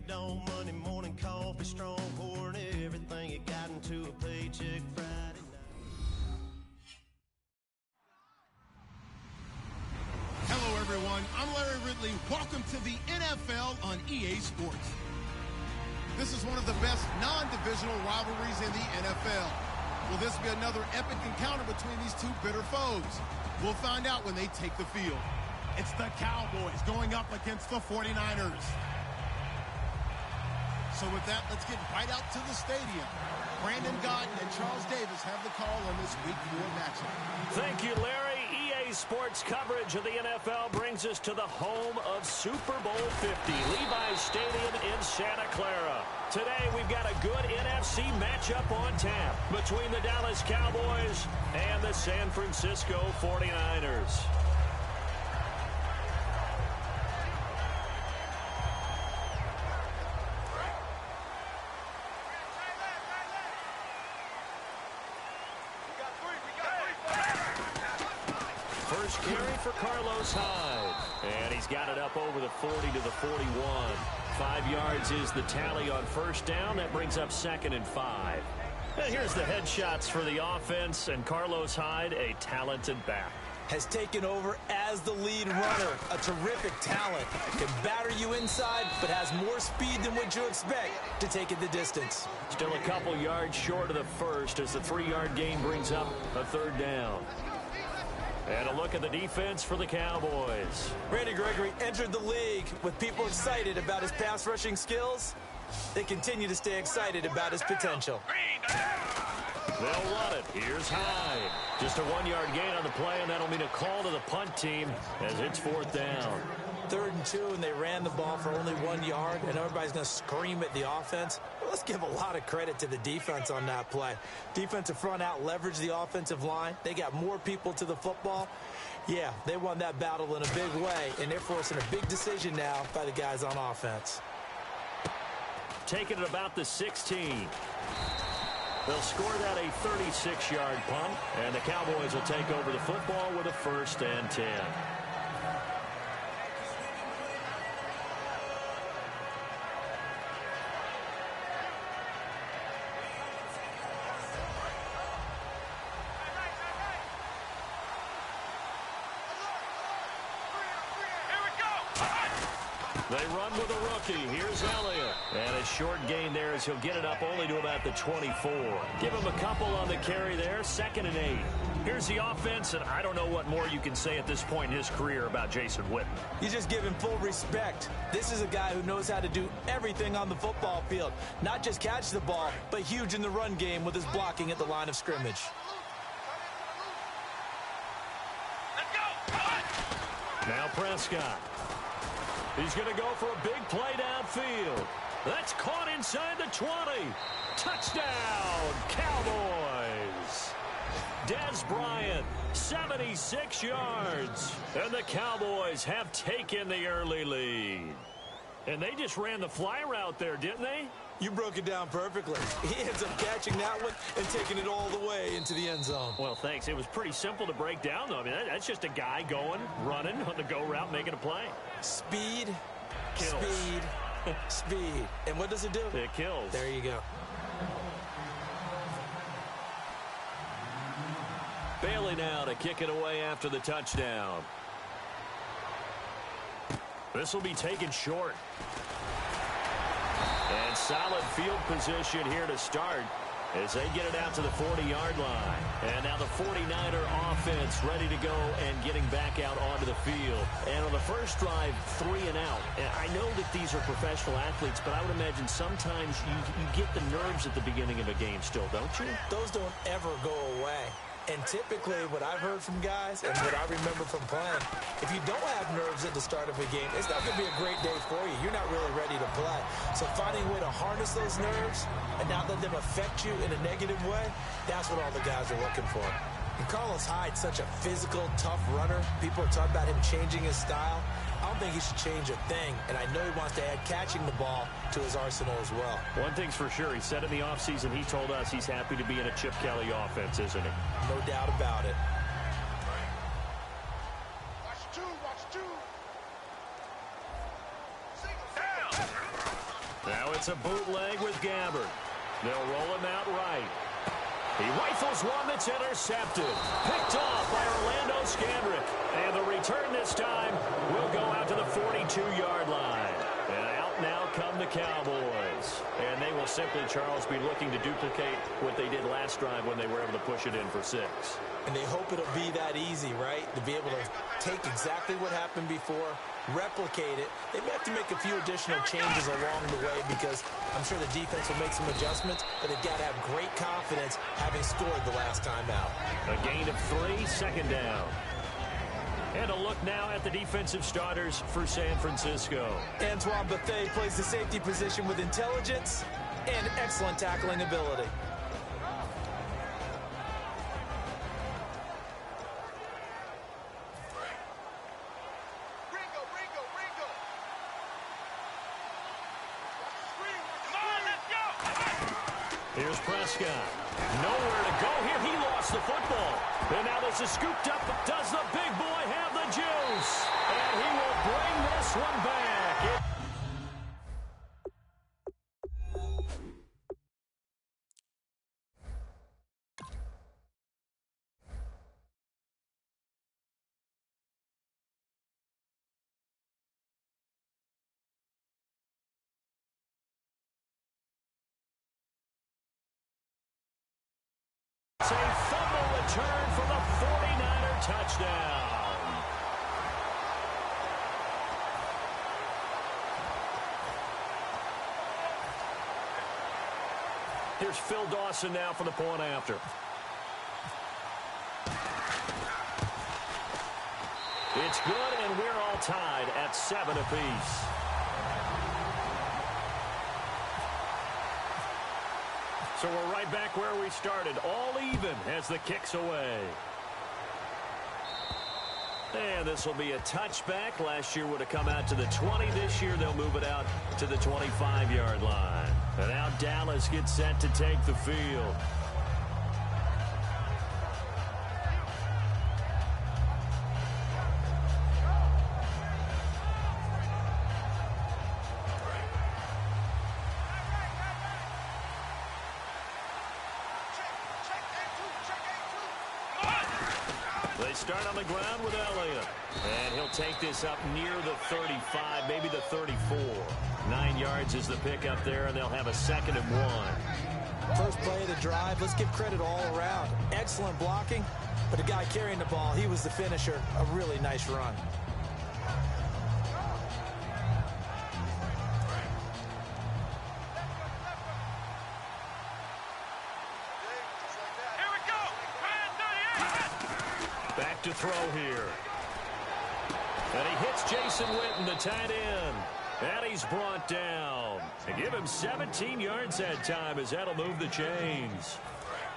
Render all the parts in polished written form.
of dawn, Monday morning coffee, strong, pouring everything you got into a paycheck Friday night. Hello, everyone. I'm Larry Ridley. Welcome to the NFL on EA Sports. This is one of the best non-divisional rivalries in the NFL. Will this be another epic encounter between these two bitter foes? We'll find out when they take the field. It's the Cowboys going up against the 49ers. So with that, let's get right out to the stadium. Brandon Godden and Charles Davis have the call on this Week 4 matchup. Thank you, Larry. EA Sports coverage of the NFL brings us to the home of Super Bowl 50, Levi's Stadium in Santa Clara. Today, we've got a good NFC matchup on tap between the Dallas Cowboys and the San Francisco 49ers. First carry for Carlos Hyde. And he's got it up over the 40 to the 41. 5 yards is the tally on first down. That brings up 2nd and 5. And here's the headshots for the offense. And Carlos Hyde, a talented back, has taken over as the lead runner. A terrific talent. Can batter you inside, but has more speed than what you expect to take it the distance. Still a couple yards short of the first as the 3-yard gain brings up a 3rd down. And a look at the defense for the Cowboys. Randy Gregory entered the league with people excited about his pass rushing skills. They continue to stay excited about his potential. They'll run it. Here's Hyde. Just a 1-yard gain on the play, and that'll mean a call to the punt team as it's 4th down. 3rd and 2, and they ran the ball for only 1 yard, and everybody's going to scream at the offense. Well, let's give a lot of credit to the defense on that play. Defensive front out leveraged the offensive line. They got more people to the football. Yeah, they won that battle in a big way, and they're forcing a big decision now by the guys on offense. Taking it about the 16. They'll score that a 36-yard punt, and the Cowboys will take over the football with a 1st and 10. They run with a rookie. Here's Elliott. And a short gain there as he'll get it up only to about the 24. Give him a couple on the carry there. 2nd and 8. Here's the offense, and I don't know what more you can say at this point in his career about Jason Witten. You just give him full respect. This is a guy who knows how to do everything on the football field. Not just catch the ball, but huge in the run game with his blocking at the line of scrimmage. Now Prescott. He's going to go for a big play downfield. That's caught inside the 20. Touchdown, Cowboys. Dez Bryant, 76 yards. And the Cowboys have taken the early lead. And they just ran the fly route there, didn't they? You broke it down perfectly. He ends up catching that one and taking it all the way into the end zone. Well, thanks. It was pretty simple to break down, though. I mean, that's just a guy going, running on the go route, making a play. Speed, kills. Speed, speed. And what does it do? It kills. There you go. Bailey now to kick it away after the touchdown. This will be taken short. And solid field position here to start as they get it out to the 40-yard line. And now the 49er offense ready to go and getting back out onto the field. And on the first drive, 3 and out. And I know that these are professional athletes, but I would imagine sometimes you get the nerves at the beginning of a game still, don't you? Those don't ever go away. And typically, what I've heard from guys and what I remember from playing, if you don't have nerves at the start of a game, it's not going to be a great day for you. You're not really ready to play. So finding a way to harness those nerves and not let them affect you in a negative way, that's what all the guys are looking for. And Carlos Hyde's such a physical, tough runner. People are talking about him changing his style. I don't think he should change a thing, and I know he wants to add catching the ball to his arsenal as well. One thing's for sure, he said in the offseason, he told us he's happy to be in a Chip Kelly offense, isn't he? No doubt about it. Now it's a bootleg with Gabbard. They'll roll him out right. He rifles one that's intercepted. Picked off by Orlando Scandrick. And the return this time will go out to the 42-yard line. And out now come the Cowboys. And they will simply, Charles, be looking to duplicate what they did last drive when they were able to push it in for 6. And they hope it'll be that easy, right? To be able to take exactly what happened before, replicate it. They may have to make a few additional changes along the way because I'm sure the defense will make some adjustments, but they've got to have great confidence having scored the last time out. A gain of 3, second down. And a look now at the defensive starters for San Francisco. Antoine Bethea plays the safety position with intelligence and excellent tackling ability. Here's Prescott. Nowhere to go here. He lost the football. And now this is scooped up. Does the big boy have the juice? And he will bring this one back. It's a fumble return for the 49er touchdown. Here's Phil Dawson now for the point after. It's good, and we're all tied at 7 apiece. So we're right back where we started, all even as the kick's away. And this will be a touchback. Last year would have come out to the 20. This year they'll move it out to the 25-yard line. And now Dallas gets set to take the field. They start on the ground with Elliott. And he'll take this up near the 35, maybe the 34. 9 yards is the pickup there, and they'll have a 2nd and 1. First play of the drive, let's give credit all around. Excellent blocking, but the guy carrying the ball, he was the finisher. A really nice run. Back to throw here. And he hits Jason Witten, the tight end. And he's brought down. And give him 17 yards that time as that'll move the chains.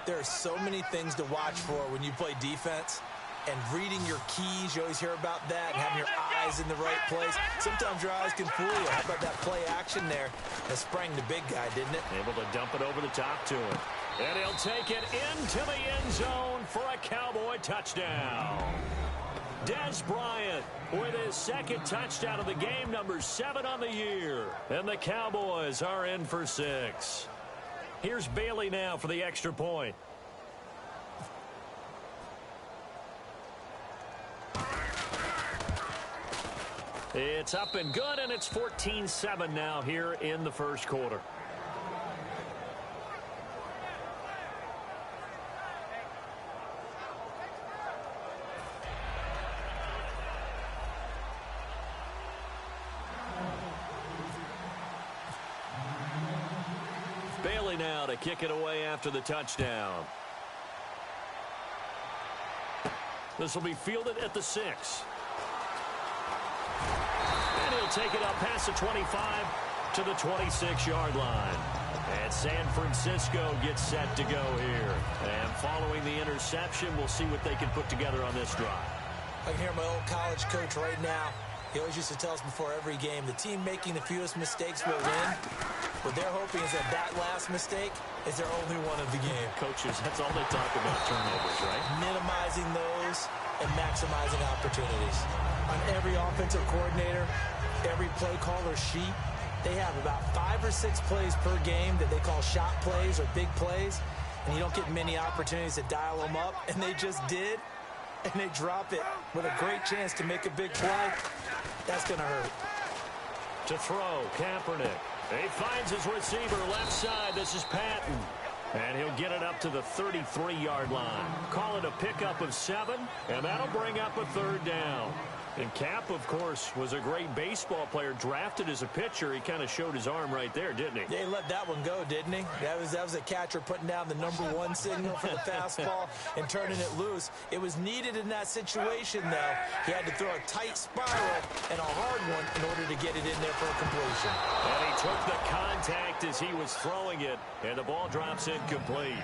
There are so many things to watch for when you play defense. And reading your keys, you always hear about that, and having your eyes in the right place. Sometimes your eyes can fool you. How about that play action there that sprang the big guy, didn't it? Able to dump it over the top to him. And he'll take it into the end zone for a Cowboy touchdown. Dez Bryant with his 2nd touchdown of the game, number 7 on the year. And the Cowboys are in for 6. Here's Bailey now for the extra point. It's up and good, and it's 14-7 now here in the first quarter. Bailey now to kick it away after the touchdown. This will be fielded at the 6. And he'll take it up past the 25 to the 26-yard line. And San Francisco gets set to go here. And following the interception, we'll see what they can put together on this drive. I can hear my old college coach right now. He always used to tell us before every game, the team making the fewest mistakes will win. What they're hoping is that that last mistake is their only one of the game. Coaches, that's all they talk about, turnovers, right? Minimizing those and maximizing opportunities. On every offensive coordinator, every play caller sheet, They have about 5 or 6 plays per game that they call shot plays or big plays, and you don't get many opportunities to dial them up, and they just did, and they drop it with a great chance to make a big play. That's going to hurt. To throw, Kaepernick. He finds his receiver left side. This is Patton. And he'll get it up to the 33-yard line. Call it a pickup of 7, and that'll bring up a 3rd down. And Cap, of course, was a great baseball player, drafted as a pitcher. He kind of showed his arm right there, didn't he? Yeah, he let that one go, didn't he? That was a catcher putting down the #1 signal for the fastball and turning it loose. It was needed in that situation, though. He had to throw a tight spiral and a hard one in order to get it in there for a completion. And he took the contact as he was throwing it, and the ball drops incomplete.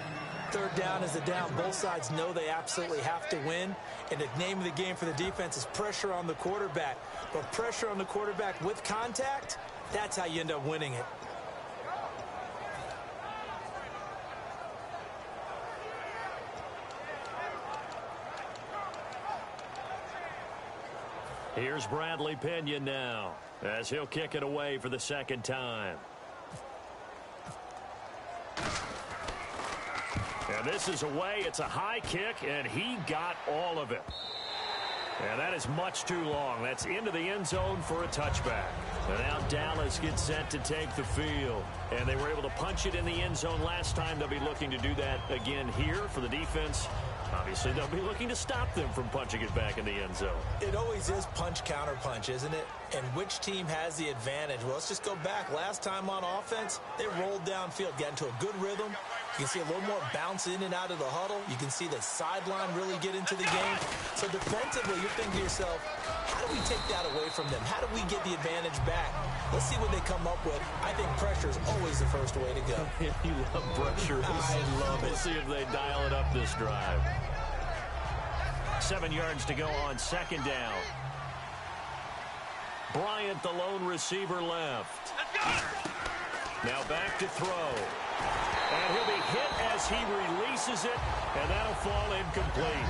3rd down is a down. Both sides know they absolutely have to win, and the name of the game for the defense is pressure on the quarterback. But pressure on the quarterback with contact, that's how you end up winning it. Here's Bradley Pinion now, as he'll kick it away for the 2nd time. And this is away. It's a high kick, and he got all of it. And that is much too long. That's into the end zone for a touchback. And now Dallas gets set to take the field. And they were able to punch it in the end zone last time. They'll be looking to do that again here for the defense. Obviously, they'll be looking to stop them from punching it back in the end zone. It always is punch-counter-punch, isn't it? And which team has the advantage? Well, let's just go back. Last time on offense, they rolled downfield, got into a good rhythm. You can see a little more bounce in and out of the huddle. You can see the sideline really get into the game. So defensively, you're thinking to yourself, how do we take that away from them? How do we get the advantage back? Let's see what they come up with. I think pressure is always the first way to go. You love pressure. I love it. We'll see if they dial it up this drive. 7 yards to go on 2nd down. Bryant, the lone receiver, left. Now back to throw. And he'll be hit as he releases it, and that'll fall incomplete.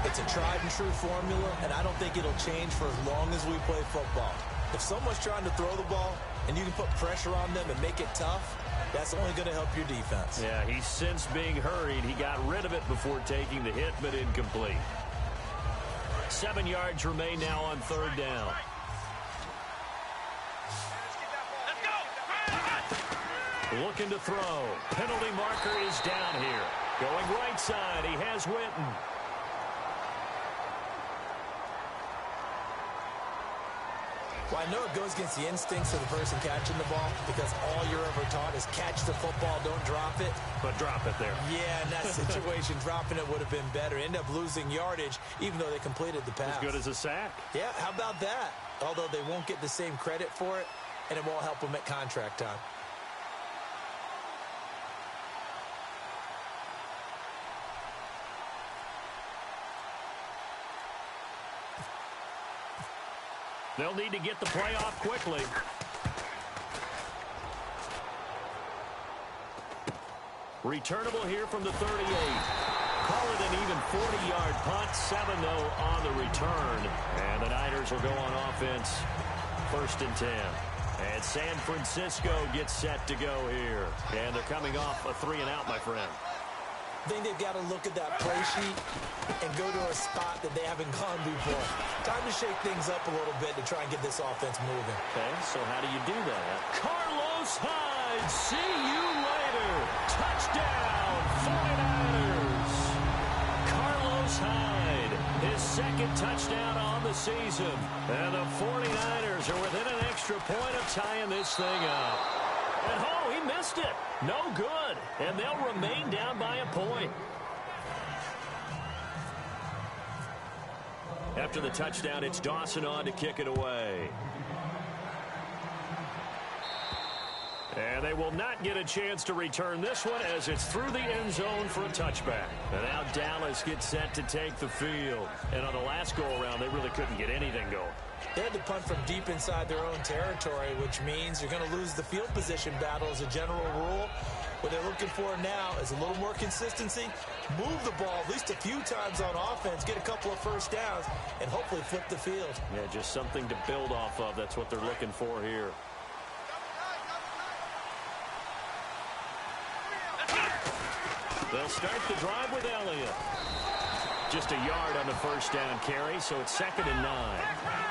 It's a tried-and-true formula, and I don't think it'll change for as long as we play football. If someone's trying to throw the ball, and you can put pressure on them and make it tough, that's only going to help your defense. Yeah, he sensed being hurried. He got rid of it before taking the hit, but incomplete. 7 yards remain now on 3rd down. Looking to throw. Penalty marker is down here. Going right side, he has Witten. Well, I know it goes against the instincts of the person catching the ball because all you're ever taught is catch the football, don't drop it. But drop it there. Yeah, in that situation, dropping it would have been better. End up losing yardage, even though they completed the pass. As good as a sack. Yeah, how about that? Although they won't get the same credit for it, and it won't help them at contract time. They'll need to get the play off quickly. Returnable here from the 38. Call it an even 40-yard punt. 7-0 on the return. And the Niners will go on offense. 1st and 10. And San Francisco gets set to go here. And they're coming off a 3-and-out, my friend. I think they've got to look at that play sheet and go to a spot that they haven't gone before. Time to shake things up a little bit to try and get this offense moving. Okay, so how do you do that? Carlos Hyde, see you later. Touchdown, 49ers. Carlos Hyde, his 2nd touchdown on the season. And the 49ers are within an extra point of tying this thing up. And oh, he missed it. No good. And they'll remain down by a point. After the touchdown, it's Dawson on to kick it away. And they will not get a chance to return this one as it's through the end zone for a touchback. And now Dallas gets set to take the field. And on the last go-around, they really couldn't get anything going. They had to punt from deep inside their own territory, which means you're going to lose the field position battle as a general rule. What they're looking for now is a little more consistency, move the ball at least a few times on offense, get a couple of first downs, and hopefully flip the field. Yeah, just something to build off of. That's what they're looking for here. They'll start the drive with Elliott. Just a yard on the first down carry, so it's 2nd and 9.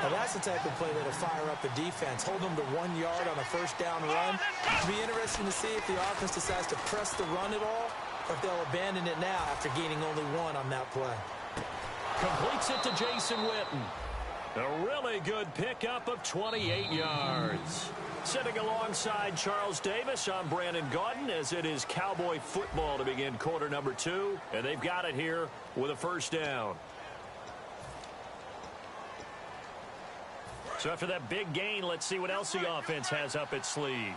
Now that's the type of play that'll fire up a defense. Hold them to 1 yard on a first down run. It'll be interesting to see if the offense decides to press the run at all, or if they'll abandon it now after gaining only 1 on that play. Completes it to Jason Witten. A really good pickup of 28 yards. Sitting alongside Charles Davis, I'm Brandon Gaudin, as it is Cowboy football to begin quarter number 2. And they've got it here with a first down. So after that big gain, let's see what else the offense has up its sleeve.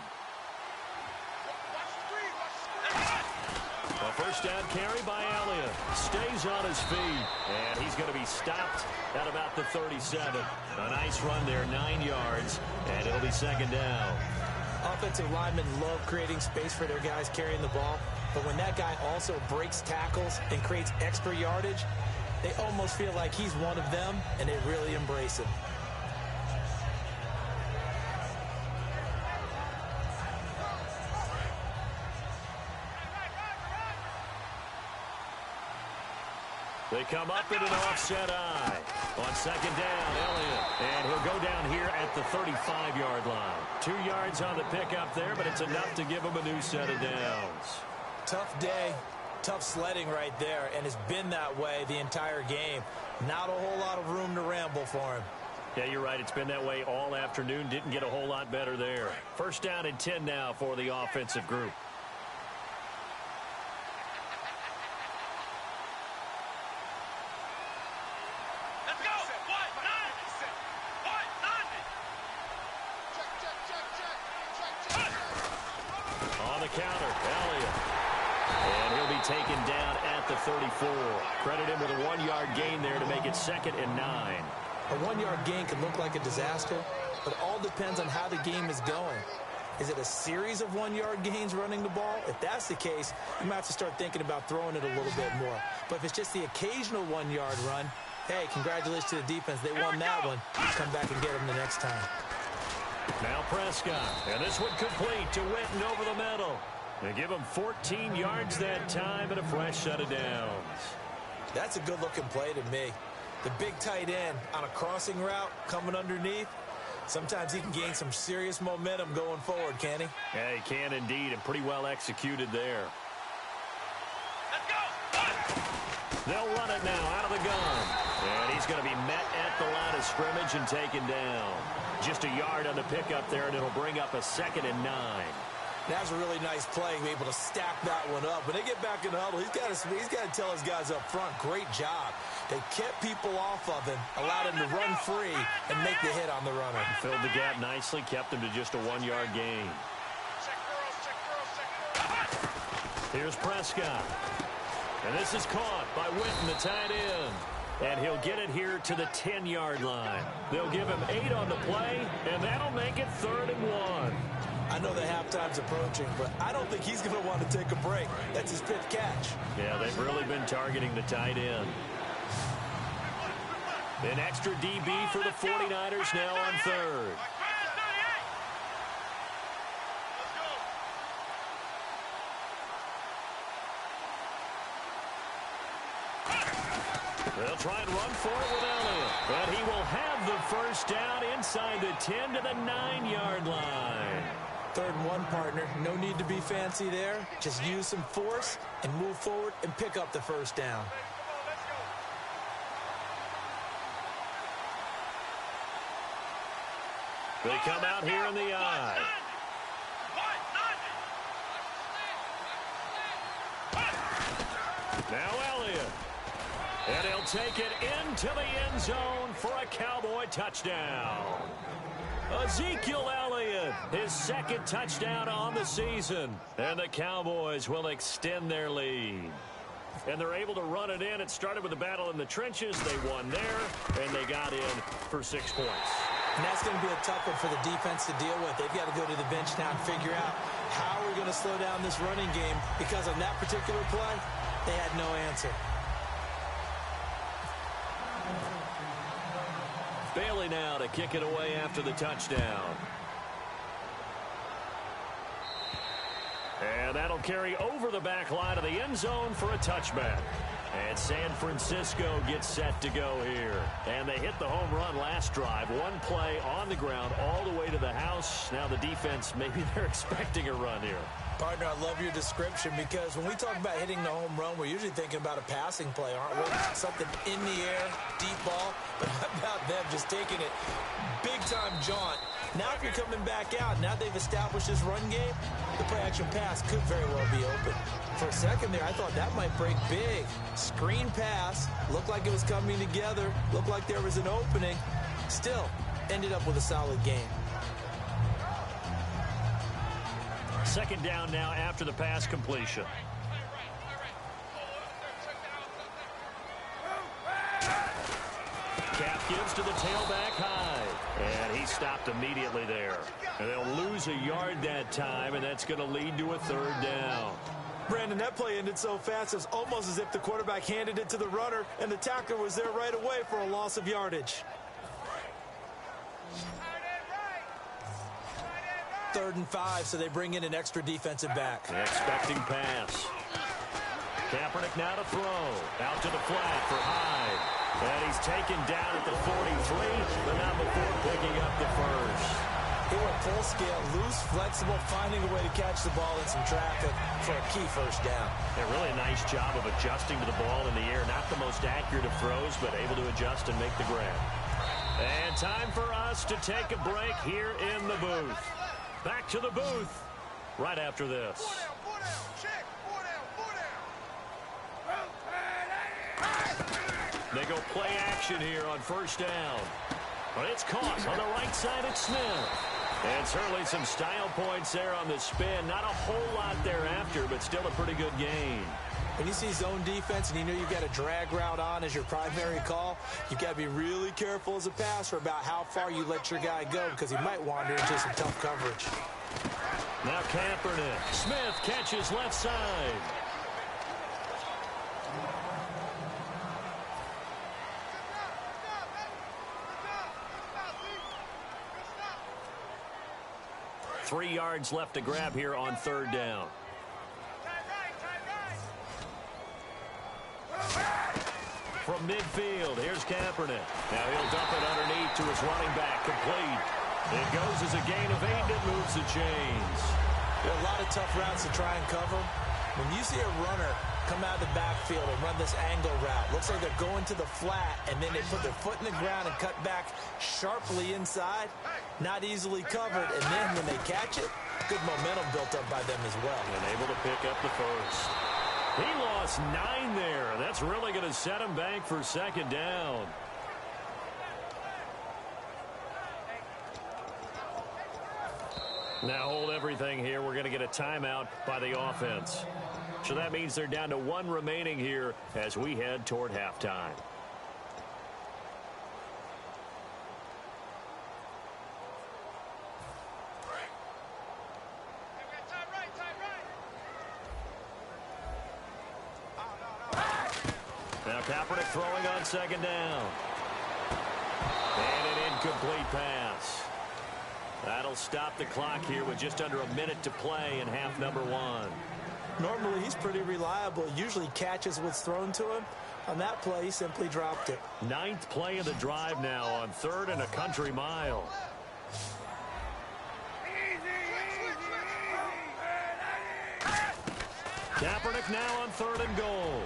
A first down carry by Elliott. Stays on his feet. And he's going to be stopped at about the 37. A nice run there, 9 yards. And it'll be 2nd down. Offensive linemen love creating space for their guys carrying the ball. But when that guy also breaks tackles and creates extra yardage, they almost feel like he's one of them, and they really embrace him. They come up in an offset eye. On 2nd down, Elliott. And he'll go down here at the 35-yard line. 2 yards on the pickup there, but it's enough to give him a new set of downs. Tough day, tough sledding right there, and it's been that way the entire game. Not a whole lot of room to ramble for him. Yeah, you're right. It's been that way all afternoon. Didn't get a whole lot better there. First down and 10 now for the offensive group. Counter, Elliott. And he'll be taken down at the 34. Credit him with a 1-yard gain there to make it 2nd and 9. A 1-yard gain can look like a disaster, but it all depends on how the game is going. Is it a series of 1-yard gains running the ball? If that's the case, you might have to start thinking about throwing it a little bit more. But if it's just the occasional 1-yard run, hey, congratulations to the defense. They won that one. Come back and get them the next time. Now Prescott, and this one complete to Witten over the middle. They give him 14 yards that time and a fresh set of downs. That's a good-looking play to me. The big tight end on a crossing route coming underneath. Sometimes he can gain some serious momentum going forward, can he? Yeah, he can indeed, and pretty well executed there. Let's go! They'll run it now out of the gun. And he's going to be met at the line of scrimmage and taken down. Just a yard on the pickup there, and it'll bring up a 2nd and 9. That was a really nice play, be able to stack that one up. When they get back in the huddle, he's got to tell his guys up front, great job. They kept people off of him, allowed him to run free, and make the hit on the runner. Filled the gap nicely, kept him to just a 1-yard gain. Here's Prescott. And this is caught by Witten, the tight end. And he'll get it here to the 10-yard line. They'll give him 8 on the play, and that'll make it 3rd and 1. I know the halftime's approaching, but I don't think he's going to want to take a break. That's his 5th catch. Yeah, they've really been targeting the tight end. An extra DB for the 49ers now on 3rd. They'll try and run for it with Elliott. But he will have the first down inside the 10 to the 9-yard line. 3rd and 1, partner. No need to be fancy there. Just use some force and move forward and pick up the first down. They come out here in the eye. Now Elliott. And he'll take it into the end zone for a Cowboy touchdown. Ezekiel Elliott, his 2nd touchdown on the season. And the Cowboys will extend their lead. And they're able to run it in. It started with a battle in the trenches. They won there, and they got in for 6 points. And that's going to be a tough one for the defense to deal with. They've got to go to the bench now and figure out how we're going to slow down this running game, because on that particular play, they had no answer. Bailey now to kick it away after the touchdown. And that'll carry over the back line of the end zone for a touchback. And San Francisco gets set to go here. And they hit the home run last drive. One play on the ground all the way to the house. Now the defense, maybe they're expecting a run here. Partner, I love your description because when we talk about hitting the home run, we're usually thinking about a passing play, aren't we? Something in the air, deep ball. But how about them just taking it big-time jaunt? Now if you're coming back out, now they've established this run game, the play-action pass could very well be open. For a second there, I thought that might break big. Screen pass, looked like it was coming together, looked like there was an opening. Still, ended up with a solid game. Second down now after the pass completion. Cap gives to the tailback high. And he stopped immediately there. And they'll lose a yard that time, and that's going to lead to a third down. Brandon, that play ended so fast, it's almost as if the quarterback handed it to the runner, and the tackler was there right away for a loss of yardage. 3rd and 5, so they bring in an extra defensive back. Expecting pass. Kaepernick now to throw. Out to the flat for Hyde. And he's taken down at the 43, but not before picking up the first. He went full scale, loose, flexible, finding a way to catch the ball in some traffic for a key first down. Yeah, really a nice job of adjusting to the ball in the air. Not the most accurate of throws, but able to adjust and make the grab. And time for us to take a break here in the booth. Back to the booth right after this. They go play action here on first down. But it's caught on the right side at Smith. And certainly some style points there on the spin. Not a whole lot thereafter, but still a pretty good gain. When you see zone defense and you know you've got a drag route on as your primary call, you've got to be really careful as a passer about how far you let your guy go because he might wander into some tough coverage. Now Kaepernick. Smith catches left side. Three yards left to grab here on third down. From midfield, here's Kaepernick. Now he'll dump it underneath to his running back, complete. It goes as a gain of 8, and it moves the chains. There are a lot of tough routes to try and cover. When you see a runner come out of the backfield and run this angle route, looks like they're going to the flat, and then they put their foot in the ground and cut back sharply inside. Not easily covered, and then when they catch it, good momentum built up by them as well. And able to pick up the first. He lost 9 there. That's really going to set him back for second down. Now hold everything here. We're going to get a timeout by the offense. So that means they're down to 1 remaining here as we head toward halftime. Now Kaepernick throwing on second down. And an incomplete pass. That'll stop the clock here with just under a minute to play in half number 1. Normally, he's pretty reliable. Usually catches what's thrown to him. On that play, he simply dropped it. 9th play of the drive now on 3rd and a country mile. Kaepernick now on 3rd and goal.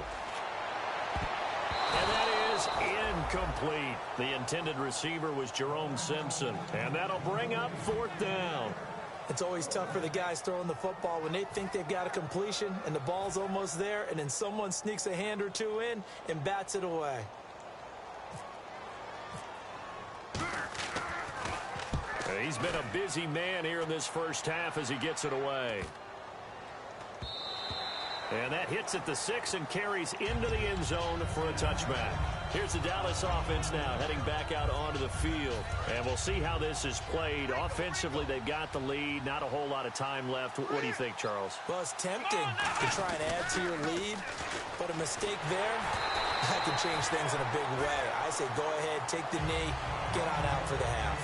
And that is incomplete. The intended receiver was Jerome Simpson. And that'll bring up 4th down. It's always tough for the guys throwing the football when they think they've got a completion and the ball's almost there, and then someone sneaks a hand or two in and bats it away. He's been a busy man here in this first half as he gets it away. And that hits at the 6 and carries into the end zone for a touchback. Here's the Dallas offense now heading back out onto the field. And we'll see how this is played. Offensively, they've got the lead. Not a whole lot of time left. What do you think, Charles? Well, it's tempting to try and add to your lead, but a mistake there, that can change things in a big way. I say go ahead, take the knee, get on out for the half.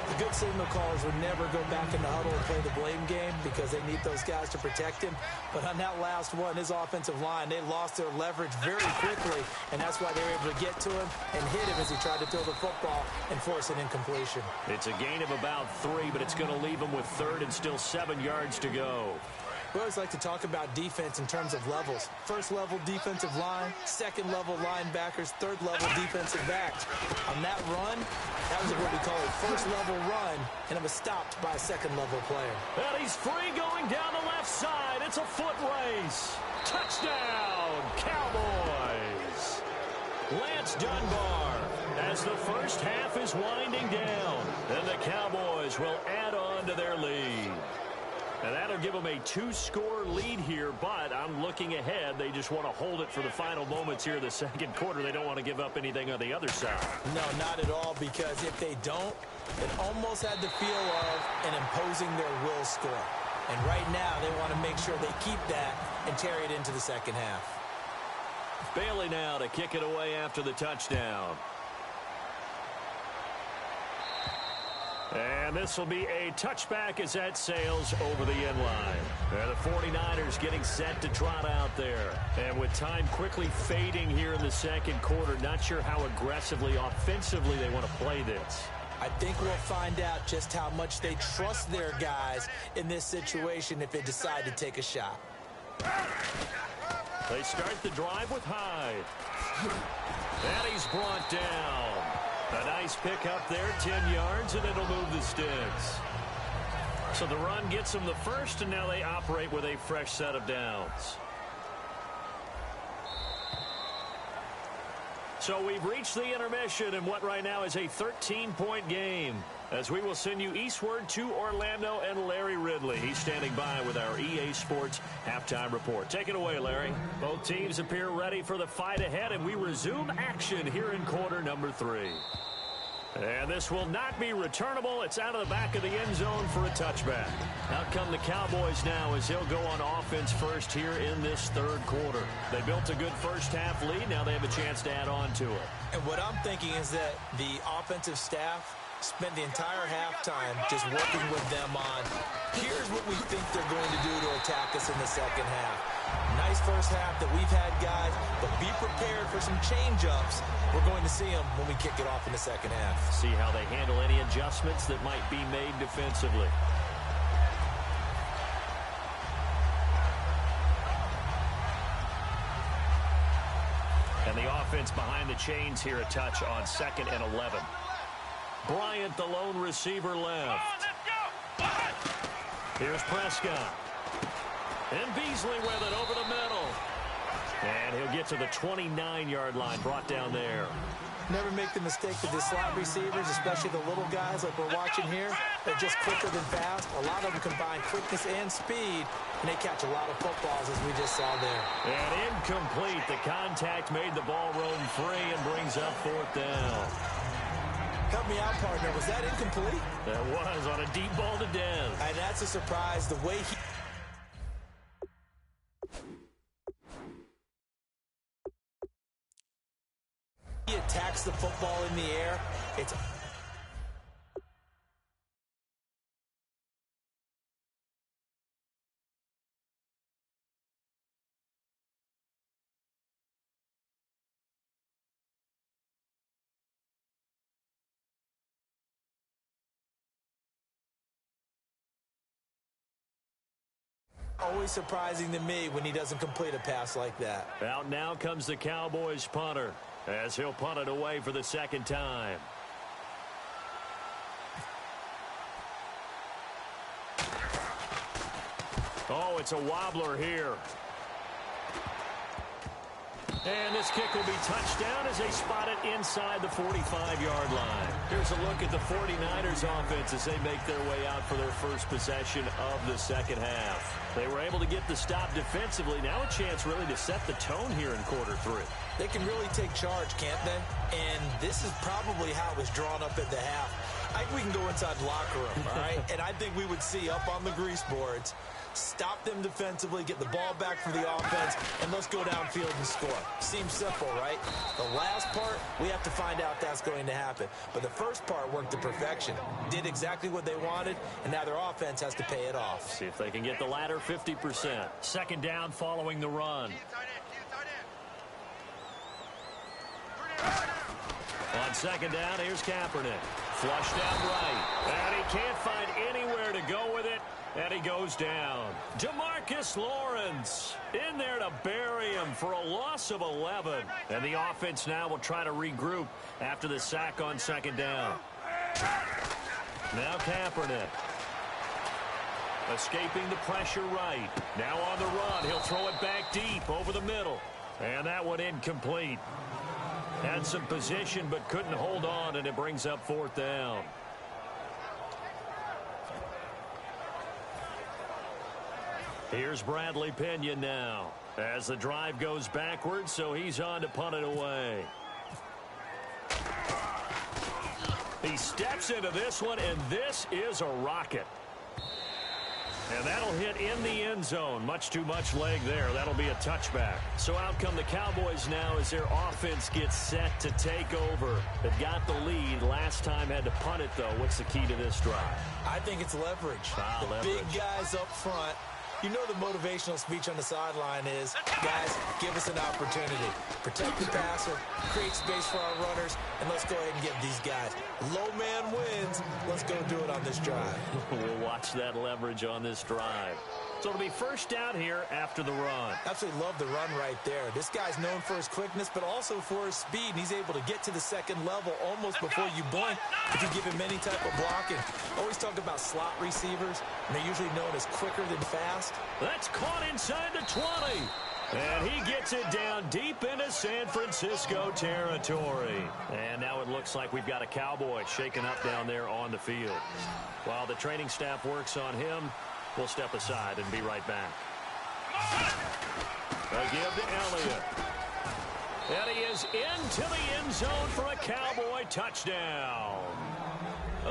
The good signal callers would never go back in the huddle and play the blame game because they need those guys to protect him. But on that last one, his offensive line, they lost their leverage very quickly, and that's why they were able to get to him and hit him as he tried to throw the football and force an incompletion. It's a gain of about 3, but it's going to leave him with 3rd and still 7 yards to go. We always like to talk about defense in terms of levels. First level defensive line, second level linebackers, third level defensive backs. On that run, that was what we call a first level run, and it was stopped by a second level player. And he's free going down the left side. It's a foot race. Touchdown, Cowboys. Lance Dunbar as the first half is winding down. And the Cowboys will add on to their lead. And that'll give them a 2-score lead here, but I'm looking ahead. They just want to hold it for the final moments here in the second quarter. They don't want to give up anything on the other side. No, not at all, because if they don't, it almost had the feel of an imposing their will score. And right now, they want to make sure they keep that and carry it into the second half. Bailey now to kick it away after the touchdown. And this will be a touchback as that sails over the end line. The 49ers getting set to trot out there. And with time quickly fading here in the second quarter, not sure how aggressively, offensively they want to play this. I think we'll find out just how much they trust their guys in this situation if they decide to take a shot. They start the drive with Hyde. And he's brought down. A nice pick up there, 10 yards, and it'll move the sticks. So the run gets them the first, and now they operate with a fresh set of downs. So we've reached the intermission in what right now is a 13-point game, as we will send you eastward to Orlando and Larry Ridley. He's standing by with our EA Sports halftime report. Take it away, Larry. Both teams appear ready for the fight ahead, and we resume action here in quarter number 3. And this will not be returnable. It's out of the back of the end zone for a touchback. Out come the Cowboys now as they'll go on offense first here in this third quarter. They built a good first half lead. Now they have a chance to add on to it. And what I'm thinking is that the offensive staff spent the entire halftime just working with them on, here's what we think they're going to do to attack us in the second half. Nice first half that we've had, guys, but be prepared for some change-ups. We're going to see them when we kick it off in the second half. See how they handle any adjustments that might be made defensively. And the offense behind the chains here, a touch on 2nd and 11. Bryant, the lone receiver, left. Here's Prescott. And Beasley with it over the middle. And he'll get to the 29-yard line, brought down there. Never make the mistake with the slot receivers, especially the little guys like we're watching here. They're just quicker than fast. A lot of them combine quickness and speed, and they catch a lot of footballs, as we just saw there. And incomplete. The contact made the ball roam free and brings up 4th down. Help me out, partner. Was that incomplete? That was on a deep ball to Dez. And that's a surprise. The way he attacks the football in the air, it's always surprising to me when he doesn't complete a pass like that. Out now comes the Cowboys punter, as he'll punt it away for the second time. Oh, it's a wobbler here. And this kick will be touchdown as they spot it inside the 45-yard line. Here's a look at the 49ers offense as they make their way out for their first possession of the second half. They were able to get the stop defensively. Now a chance really to set the tone here in quarter 3. They can really take charge, can't they? And this is probably how it was drawn up at the half. I think we can go inside the locker room, all right? And I think we would see up on the grease boards, Stop them defensively, get the ball back for the offense, and let's go downfield and score. Seems simple, right? The last part, we have to find out that's going to happen. But the first part worked to perfection. Did exactly what they wanted, and now their offense has to pay it off. See if they can get the latter 50%. Second down following the run. On second down, here's Kaepernick. Flushed out right. And he can't find anywhere to go with it. And he goes down. DeMarcus Lawrence in there to bury him for a loss of 11. And the offense now will try to regroup after the sack on second down. Now Kaepernick. Escaping the pressure right. Now on the run. He'll throw it back deep over the middle. And that one incomplete. Had some position but couldn't hold on, and it brings up fourth down. Here's Bradley Pinion now as the drive goes backwards, so he's on to punt it away. He steps into this one, and this is a rocket. And that'll hit in the end zone. Much too much leg there. That'll be a touchback. So out come the Cowboys now as their offense gets set to take over. They've got the lead. Last time had to punt it, though. What's the key to this drive? I think it's leverage. Leverage. Big guys up front. You know the motivational speech on the sideline is, guys, give us an opportunity. Protect the passer, create space for our runners, and let's go ahead and give these guys. Low man wins. Let's go do it on this drive. We'll watch that leverage on this drive. So it'll be first down here after the run. Absolutely love the run right there. This guy's known for his quickness, but also for his speed. And he's able to get to the second level almost before you blink if you give him any type of blocking. Always talk about slot receivers, and they're usually known as quicker than fast. That's caught inside the 20. And he gets it down deep into San Francisco territory. And now it looks like we've got a Cowboy shaken up down there on the field. While the training staff works on him, we'll step aside and be right back. A give to Elliott. And he is into the end zone for a Cowboy touchdown.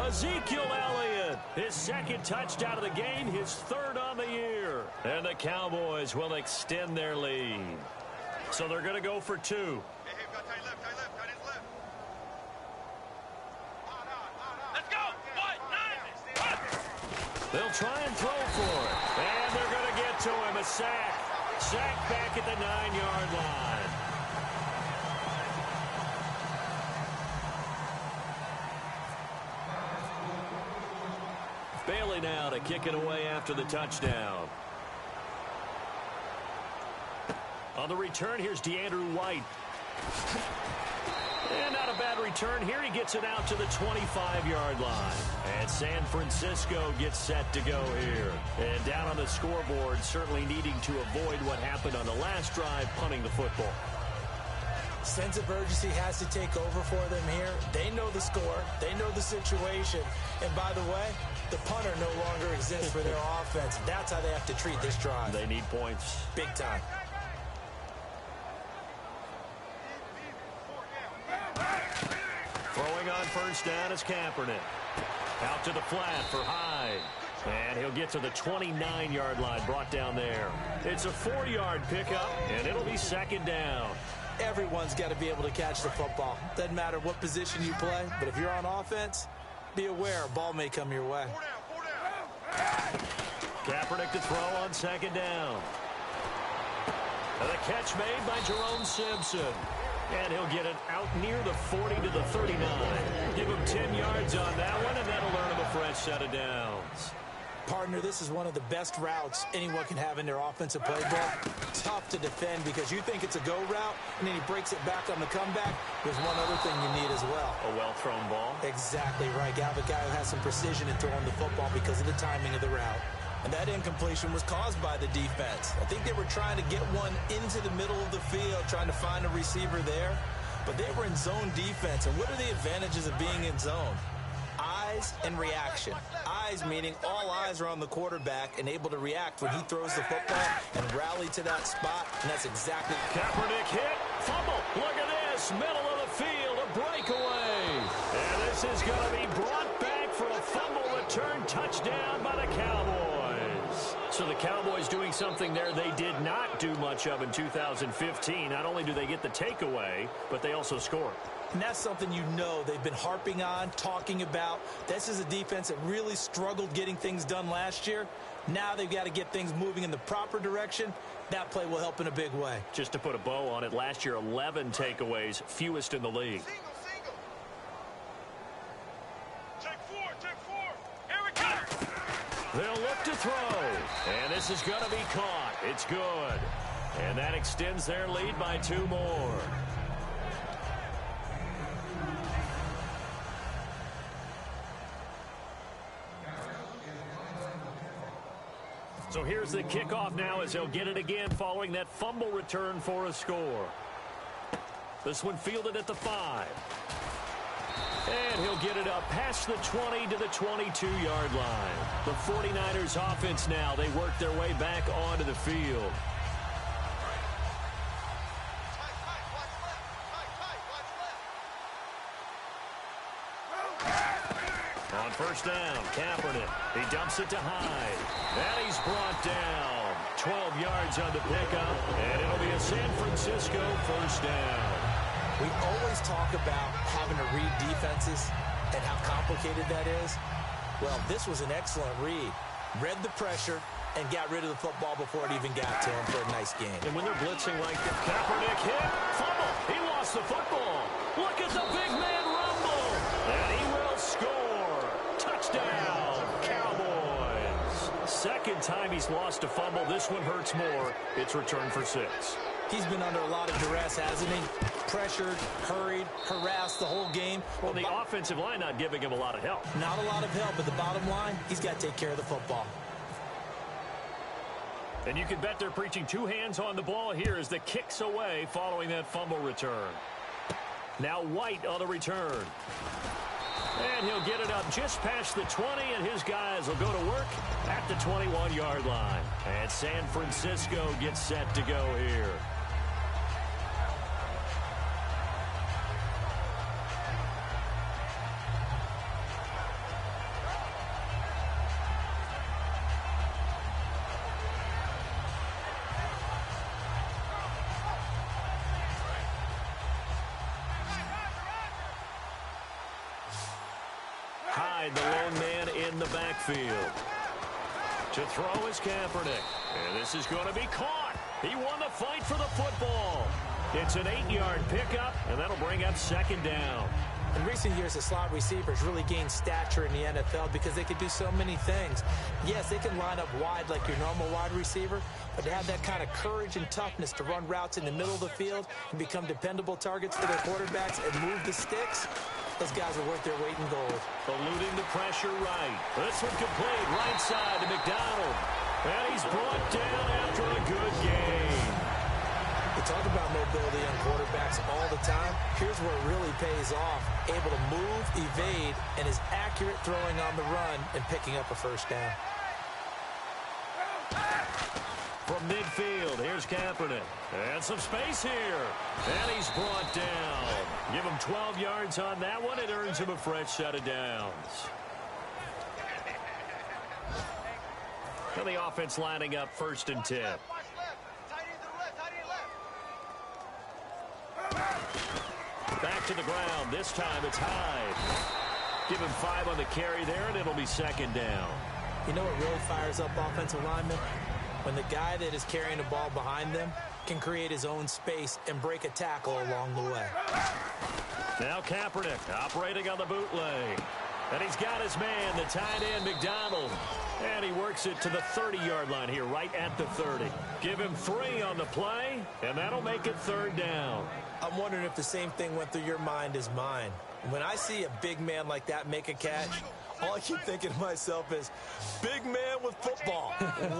Ezekiel Elliott, his second touchdown of the game, his third on the year. And the Cowboys will extend their lead. So they're going to go for two. They'll try and throw for it. And they're going to get to him. A sack. Sack back at the 9-yard line. Bailey now to kick it away after the touchdown. On the return, here's DeAndrew White. And not a bad return here. He gets it out to the 25-yard line. And San Francisco gets set to go here. And down on the scoreboard, certainly needing to avoid what happened on the last drive, punting the football. Sense of urgency has to take over for them here. They know the score. They know the situation. And by the way, the punter no longer exists for their offense. That's how they have to treat this drive. They need points. Big time. Throwing on first down is Kaepernick. Out to the flat for Hyde. And he'll get to the 29-yard line, brought down there. It's a 4-yard pickup, and it'll be second down. Everyone's got to be able to catch the football. Doesn't matter what position you play, but if you're on offense, be aware a ball may come your way. Kaepernick to throw on second down. And the catch made by Jerome Simpson. And he'll get it out near the 40 to the 39. Give him 10 yards on that one, and that'll earn him a fresh set of downs. Partner, this is one of the best routes anyone can have in their offensive playbook. Tough to defend because you think it's a go route, and then he breaks it back on the comeback. There's one other thing you need as well. A well-thrown ball. Exactly right. You have a guy who has some precision in throwing the football because of the timing of the route. And that incompletion was caused by the defense. I think they were trying to get one into the middle of the field, trying to find a receiver there. But they were in zone defense. And what are the advantages of being in zone? Eyes and reaction. Eyes meaning all eyes are on the quarterback and able to react when he throws the football and rally to that spot. And that's exactly... Kaepernick hit. Fumble. Look at this. Middle of the field. A breakaway. And this is going to be brought back for a fumble return touchdown by the Cowboys. So the Cowboys doing something there they did not do much of in 2015. Not only do they get the takeaway, but they also score. And that's something they've been harping on, talking about. This is a defense that really struggled getting things done last year. Now they've got to get things moving in the proper direction. That play will help in a big way. Just to put a bow on it, last year 11 takeaways, fewest in the league. Single. Take four. Here we go. They'll look to throw. And this is going to be caught. It's good. And that extends their lead by 2 more. So here's the kickoff now as they'll get it again following that fumble return for a score. This one fielded at the 5. And he'll get it up past the 20 to the 22-yard line. The 49ers offense now, they work their way back onto the field. On first down, Kaepernick. He dumps it to Hyde. And he's brought down. 12 yards on the pickup, and it'll be a San Francisco first down. We always talk about having to read defenses and how complicated that is. Well, this was an excellent read. Read the pressure and got rid of the football before it even got to him for a nice game. And when they're blitzing like that, Kaepernick hit, fumble. He lost the football. Look at the big man rumble. And he will score. Touchdown, Cowboys. Second time he's lost a fumble. This one hurts more. It's returned for 6. He's been under a lot of duress, hasn't he? Pressured, hurried, harassed the whole game. Well, the offensive line not giving him a lot of help. Not a lot of help, but the bottom line, he's got to take care of the football. And you can bet they're preaching 2 hands on the ball here as the kicks away following that fumble return. Now White on the return. And he'll get it up just past the 20, and his guys will go to work at the 21-yard line. And San Francisco gets set to go here. Hyde, the lone man in the backfield. To throw is Kaepernick. And this is going to be caught. He won the fight for the football. It's an 8-yard pickup, and that'll bring up second down. In recent years, the slot receivers really gained stature in the NFL because they could do so many things. Yes, they can line up wide like your normal wide receiver, but to have that kind of courage and toughness to run routes in the middle of the field and become dependable targets for their quarterbacks and move the sticks, those guys are worth their weight in gold. Eluding the pressure right. This one complete right side to McDonald. And he's brought down after a good game. We talk about mobility on quarterbacks all the time. Here's where it really pays off. Able to move, evade, and is accurate throwing on the run and picking up a first down. From midfield, here's Kaepernick. And some space here. And he's brought down. Give him 12 yards on that one. It earns him a fresh set of downs. And the offense lining up 1st and 10. Back to the ground. This time it's Hyde. Give him 5 on the carry there, and it'll be second down. You know what really fires up offensive linemen? When the guy that is carrying the ball behind them can create his own space and break a tackle along the way. Now Kaepernick operating on the bootleg. And he's got his man, the tight end, McDonald. And he works it to the 30-yard line here, right at the 30. Give him 3 on the play, and that'll make it 3rd down. I'm wondering if the same thing went through your mind as mine. When I see a big man like that make a catch, all I keep thinking to myself is, big man with football.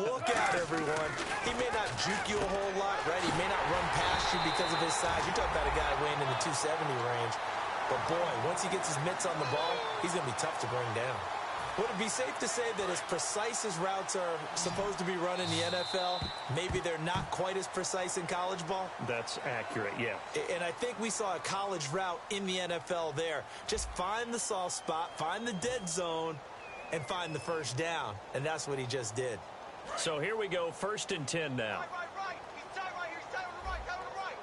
Look out, everyone. He may not juke you a whole lot, right? He may not run past you because of his size. You're talking about a guy weighing in the 270 range. But, boy, once he gets his mitts on the ball, he's going to be tough to bring down. Would it be safe to say that as precise as routes are supposed to be run in the NFL, maybe they're not quite as precise in college ball? That's accurate, yeah. And I think we saw a college route in the NFL there. Just find the soft spot, find the dead zone, and find the first down. And that's what he just did. So here we go, 1st and 10 now. Right. He's tight right here. He's tight on the right.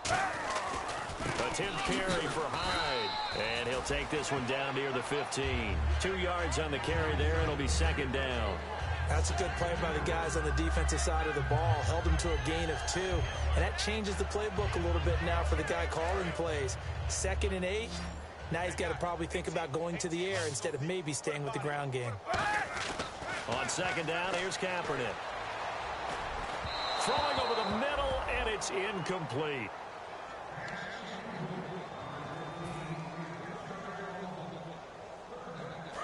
Tight on the right. Attempt carry for Hyde. And he'll take this one down near the 15. 2 yards on the carry there. It'll be 2nd down. That's a good play by the guys on the defensive side of the ball. Held them to a gain of 2. And that changes the playbook a little bit now for the guy calling plays. 2nd and 8. Now he's got to probably think about going to the air instead of maybe staying with the ground game. On 2nd down, here's Kaepernick. Throwing over the middle, and it's incomplete.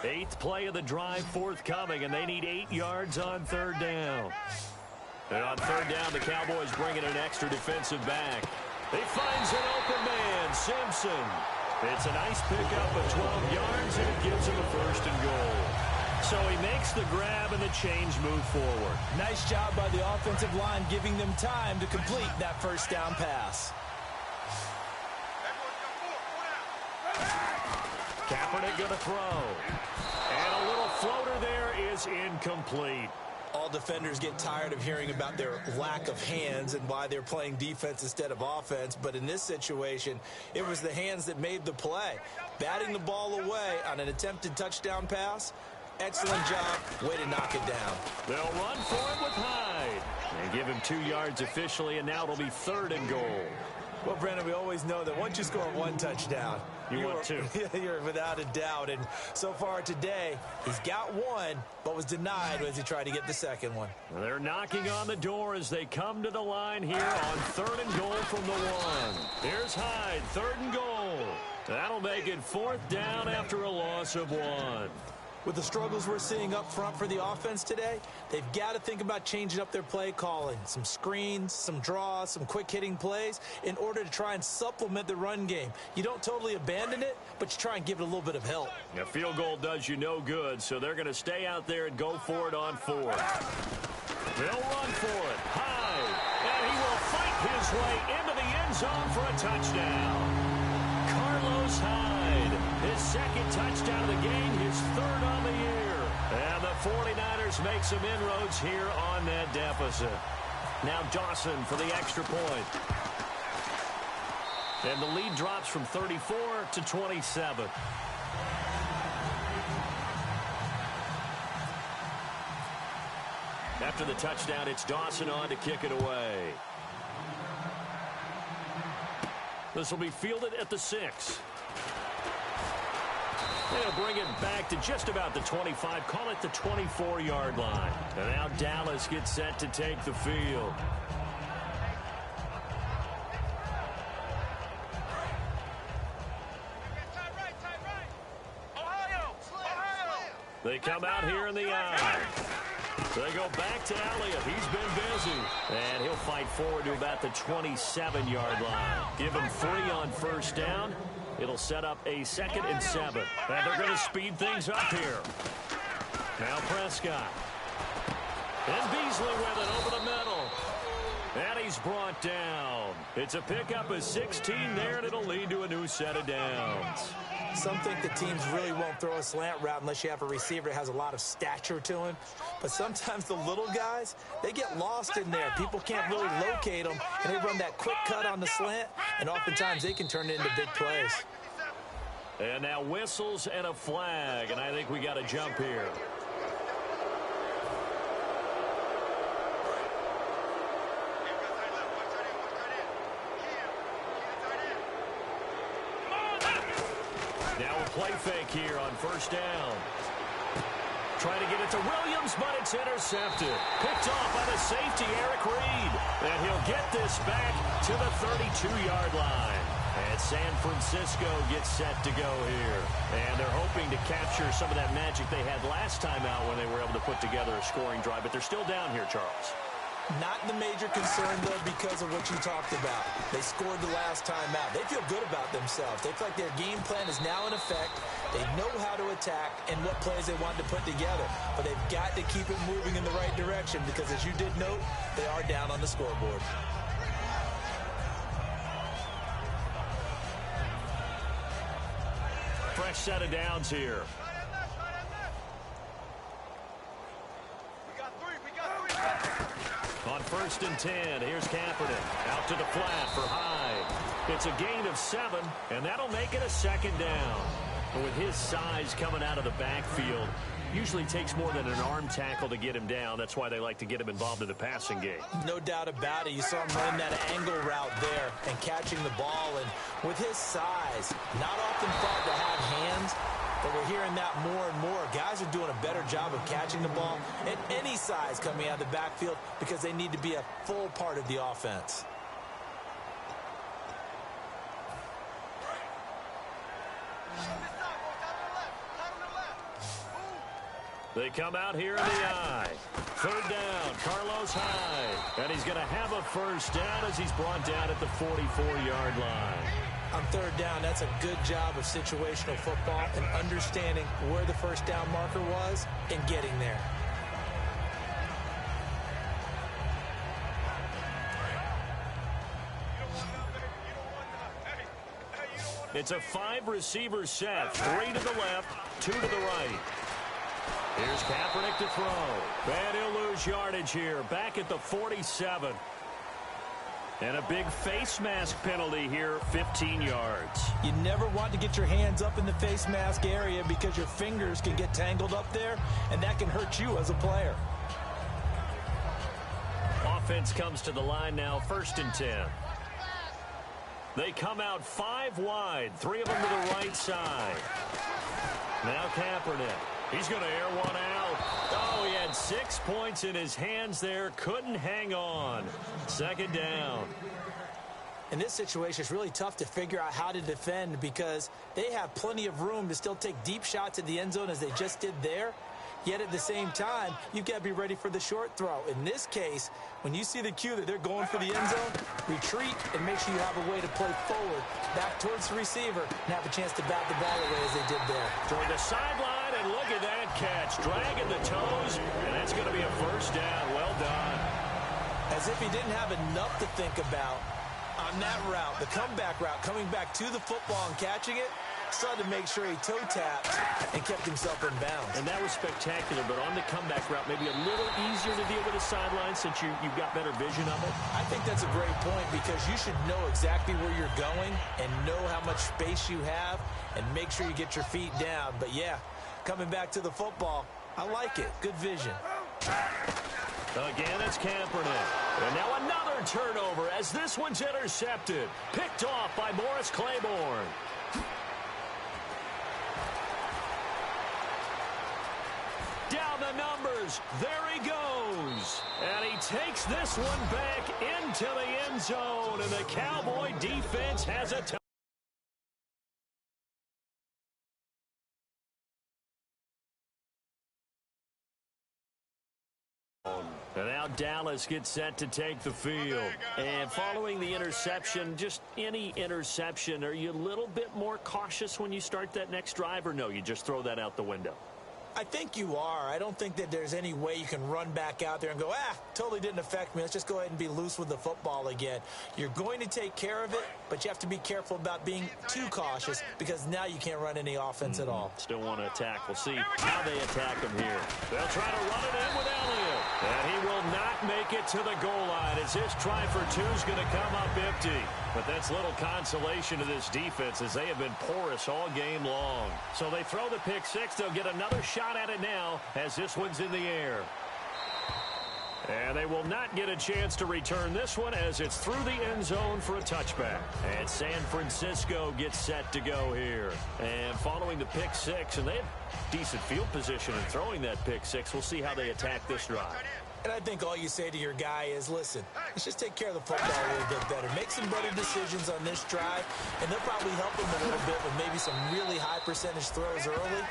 Eighth play of the drive forthcoming, and they need 8 yards on 3rd down. And on 3rd down, the Cowboys bring in an extra defensive back. He finds an open man, Simpson. It's a nice pickup of 12 yards, and it gives him a 1st and goal. So he makes the grab and the change move forward. Nice job by the offensive line giving them time to complete that 1st down pass. Kaepernick going to throw. And a little floater there is incomplete. All defenders get tired of hearing about their lack of hands and why they're playing defense instead of offense. But in this situation, it was the hands that made the play. Batting the ball away on an attempted touchdown pass. Excellent job. Way to knock it down. They'll run for it with Hyde. And give him 2 yards officially, and now it'll be 3rd and goal. Well, Brandon, we always know that once you score 1 touchdown, you want 2. You're without a doubt. And so far today, he's got 1, but was denied as he tried to get the 2nd one. They're knocking on the door as they come to the line here on 3rd and goal from the 1. Here's Hyde, 3rd and goal. That'll make it 4th down after a loss of 1. With the struggles we're seeing up front for the offense today, they've got to think about changing up their play calling. Some screens, some draws, some quick-hitting plays in order to try and supplement the run game. You don't totally abandon it, but you try and give it a little bit of help. A field goal does you no good, so they're going to stay out there and go for it on 4th. They'll run for it. Hyde, and he will fight his way into the end zone for a touchdown. Carlos Hyde, his 2nd touchdown of the game, his 3rd on the year. And the 49ers make some inroads here on that deficit. Now Dawson for the extra point. And the lead drops from 34 to 27. After the touchdown, it's Dawson on to kick it away. This will be fielded at the 6. They'll bring it back to just about the 25, call it the 24-yard line. And now Dallas gets set to take the field. They come out here in the eye. They go back to Elliott. He's been busy. And he'll fight forward to about the 27-yard line. Give him 3 on 1st down. It'll set up a 2nd and 7. And they're going to speed things up here. Now Prescott. And Beasley with it over the middle. And he's brought down. It's a pickup of 16 there, and it'll lead to a new set of downs. Some think the teams really won't throw a slant route unless you have a receiver that has a lot of stature to him. But sometimes the little guys, they get lost in there. People can't really locate them, and they run that quick cut on the slant, and oftentimes they can turn it into big plays. And now whistles and a flag, and I think we got a jump here. Now a play fake here on 1st down. Trying to get it to Williams, but it's intercepted. Picked off by the safety, Eric Reed. And he'll get this back to the 32-yard line. And San Francisco gets set to go here. And they're hoping to capture some of that magic they had last time out when they were able to put together a scoring drive. But they're still down here, Charles. Not the major concern, though, because of what you talked about. They scored the last time out. They feel good about themselves. They feel like their game plan is now in effect. They know how to attack and what plays they want to put together. But they've got to keep it moving in the right direction because, as you did note, they are down on the scoreboard. Fresh set of downs here. On 1st and 10, here's Kaepernick. Out to the flat for Hyde. It's a gain of 7, and that'll make it a 2nd down. And with his size coming out of the backfield, usually takes more than an arm tackle to get him down. That's why they like to get him involved in the passing game. No doubt about it. You saw him running that angle route there and catching the ball. And with his size, not often thought to have hands, but we're hearing that more and more. Guys are doing a better job of catching the ball at any size coming out of the backfield because they need to be a full part of the offense. They come out here in the I. 3rd down, Carlos Hyde. And he's going to have a 1st down as he's brought down at the 44-yard line. On 3rd down, that's a good job of situational football and understanding where the 1st down marker was and getting there. It's a 5-receiver set. 3 to the left, 2 to the right. Here's Kaepernick to throw. And he'll lose yardage here. Back at the 47. And a big face mask penalty here, 15 yards. You never want to get your hands up in the face mask area because your fingers can get tangled up there, and that can hurt you as a player. Offense comes to the line now, 1st and 10. They come out 5 wide, 3 of them to the right side. Now Kaepernick. He's going to air one out. Oh, he had 6 points in his hands there. Couldn't hang on. 2nd down. In this situation, it's really tough to figure out how to defend because they have plenty of room to still take deep shots at the end zone as they just did there. Yet at the same time, you've got to be ready for the short throw. In this case, when you see the cue that they're going for the end zone, retreat and make sure you have a way to play forward, back towards the receiver, and have a chance to bat the ball away as they did there. Toward the sideline, and look at that catch. Dragging the toes, and that's going to be a 1st down. Well done. As if he didn't have enough to think about on that route, the comeback route, coming back to the football and catching it, started to make sure he toe tapped and kept himself in bounds. And that was spectacular, but on the comeback route, maybe a little easier to deal with the sideline since you've got better vision of it. I think that's a great point because you should know exactly where you're going and know how much space you have and make sure you get your feet down. But, yeah, coming back to the football, I like it. Good vision. Again, it's Kaepernick. And now another turnover as this one's intercepted. Picked off by Morris Claiborne. Down the numbers. There he goes. And he takes this one back into the end zone. And the Cowboy defense has a touchdown. And now Dallas gets set to take the field. And following the interception, just any interception, are you a little bit more cautious when you start that next drive, or no, you just throw that out the window? I think you are. I don't think that there's any way you can run back out there and go, totally didn't affect me. Let's just go ahead and be loose with the football again. You're going to take care of it, but you have to be careful about being too cautious because now you can't run any offense at all. Still want to attack. We'll see how they attack him here. They'll try to run it in with Elliott. And he will not make it to the goal line as his try for 2 is going to come up empty. But that's little consolation to this defense as they have been porous all game long. So they throw the pick 6. They'll get another shot at it now as this one's in the air. And they will not get a chance to return this one as it's through the end zone for a touchback. And San Francisco gets set to go here. And following the pick 6, and they have decent field position in throwing that pick 6. We'll see how they attack this drive. And I think all you say to your guy is, listen, let's just take care of the football a little bit better. Make some better decisions on this drive, and they'll probably help him a little bit with maybe some really high percentage throws early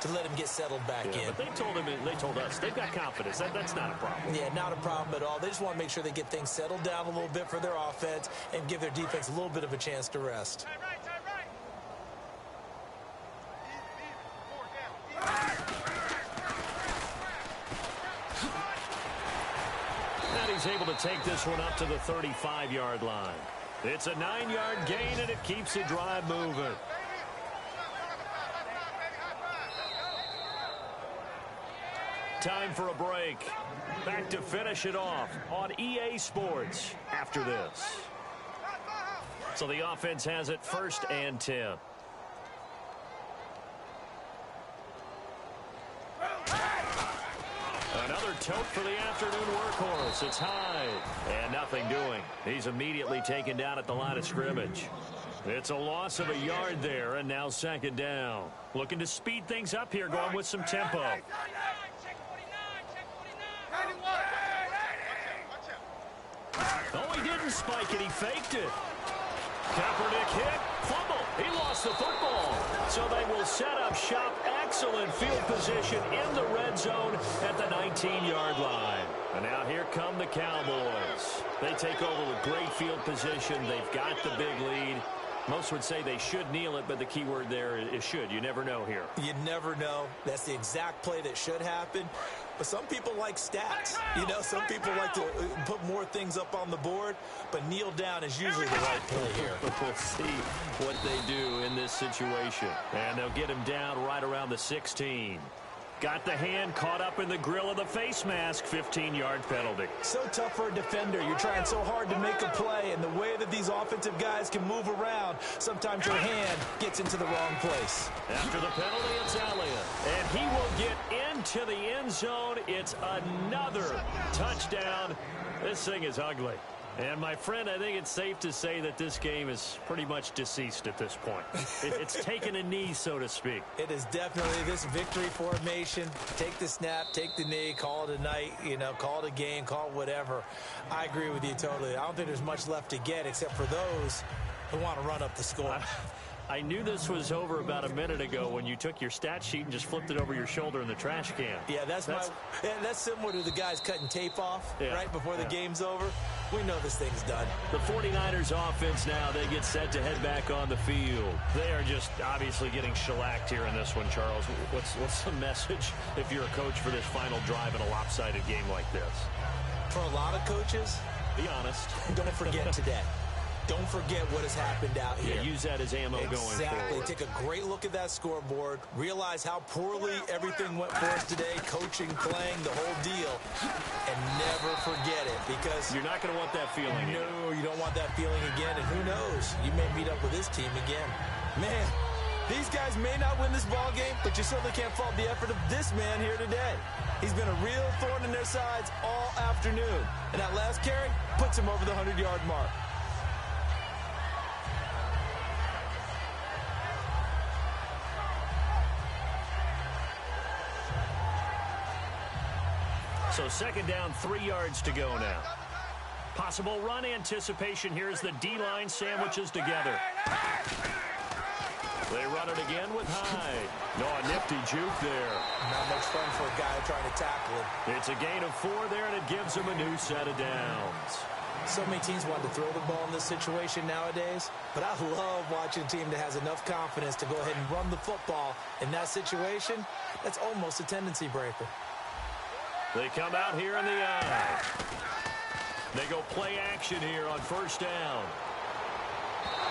to let him get settled back in. But they told us they've got confidence. That's not a problem. Yeah, not a problem at all. They just want to make sure they get things settled down a little bit for their offense and give their defense a little bit of a chance to rest. And he's able to take this one up to the 35-yard line. It's a 9-yard gain, and it keeps the drive moving. Time for a break. Back to finish it off on EA Sports after this. So the offense has it 1st and 10. Another tote for the afternoon workhorse. It's Hyde. And nothing doing. He's immediately taken down at the line of scrimmage. It's a loss of a yard there, and now 2nd down. Looking to speed things up here, going with some tempo. Oh, he didn't spike it. He faked it. Kaepernick hit. Fumble. He lost the football. So they will set up shop. Excellent field position in the red zone at the 19-yard line. And now here come the Cowboys. They take over with great field position. They've got the big lead. Most would say they should kneel it, but the key word there is should. You never know here. You never know. That's the exact play that should happen. But some people like stats. You know, some people like to put more things up on the board, but kneel down is usually the right play here. We'll see what they do in this situation. And they'll get him down right around the 16. Got the hand caught up in the grill of the face mask. 15-yard penalty. So tough for a defender. You're trying so hard to make a play, and the way that these offensive guys can move around, sometimes your hand gets into the wrong place. After the penalty, it's Elliott. And he will get into the end zone. It's another touchdown. This thing is ugly. And, my friend, I think it's safe to say that this game is pretty much deceased at this point. It's taken a knee, so to speak. It is definitely this victory formation. Take the snap, take the knee, call it a night, you know, call it a game, call it whatever. I agree with you totally. I don't think there's much left to get except for those who want to run up the score. I knew this was over about a minute ago when you took your stat sheet and just flipped it over your shoulder in the trash can. Yeah, that's similar to the guys cutting tape off right before the game's over. We know this thing's done. The 49ers offense now, they get set to head back on the field. They are just obviously getting shellacked here in this one, Charles. What's the message if you're a coach for this final drive in a lopsided game like this? For a lot of coaches, be honest. Don't forget today. Don't forget what has happened out here. Yeah, use that as ammo going forward. Exactly. Take a great look at that scoreboard. Realize how poorly everything went for us today. Coaching, playing, the whole deal. And never forget it because... You're not going to want that feeling again. No, you don't want that feeling again. And who knows? You may meet up with this team again. Man, these guys may not win this ball game, but you certainly can't fault the effort of this man here today. He's been a real thorn in their sides all afternoon. And that last carry puts him over the 100-yard mark. So 2nd down, 3 yards to go now. Possible run anticipation here as the D-line sandwiches together. They run it again with Hyde. No, a nifty juke there. Not much fun for a guy trying to tackle him. It's a gain of 4 there, and it gives him a new set of downs. So many teams want to throw the ball in this situation nowadays, but I love watching a team that has enough confidence to go ahead and run the football in that situation. That's almost a tendency breaker. They come out here in the eye. They go play action here on 1st down.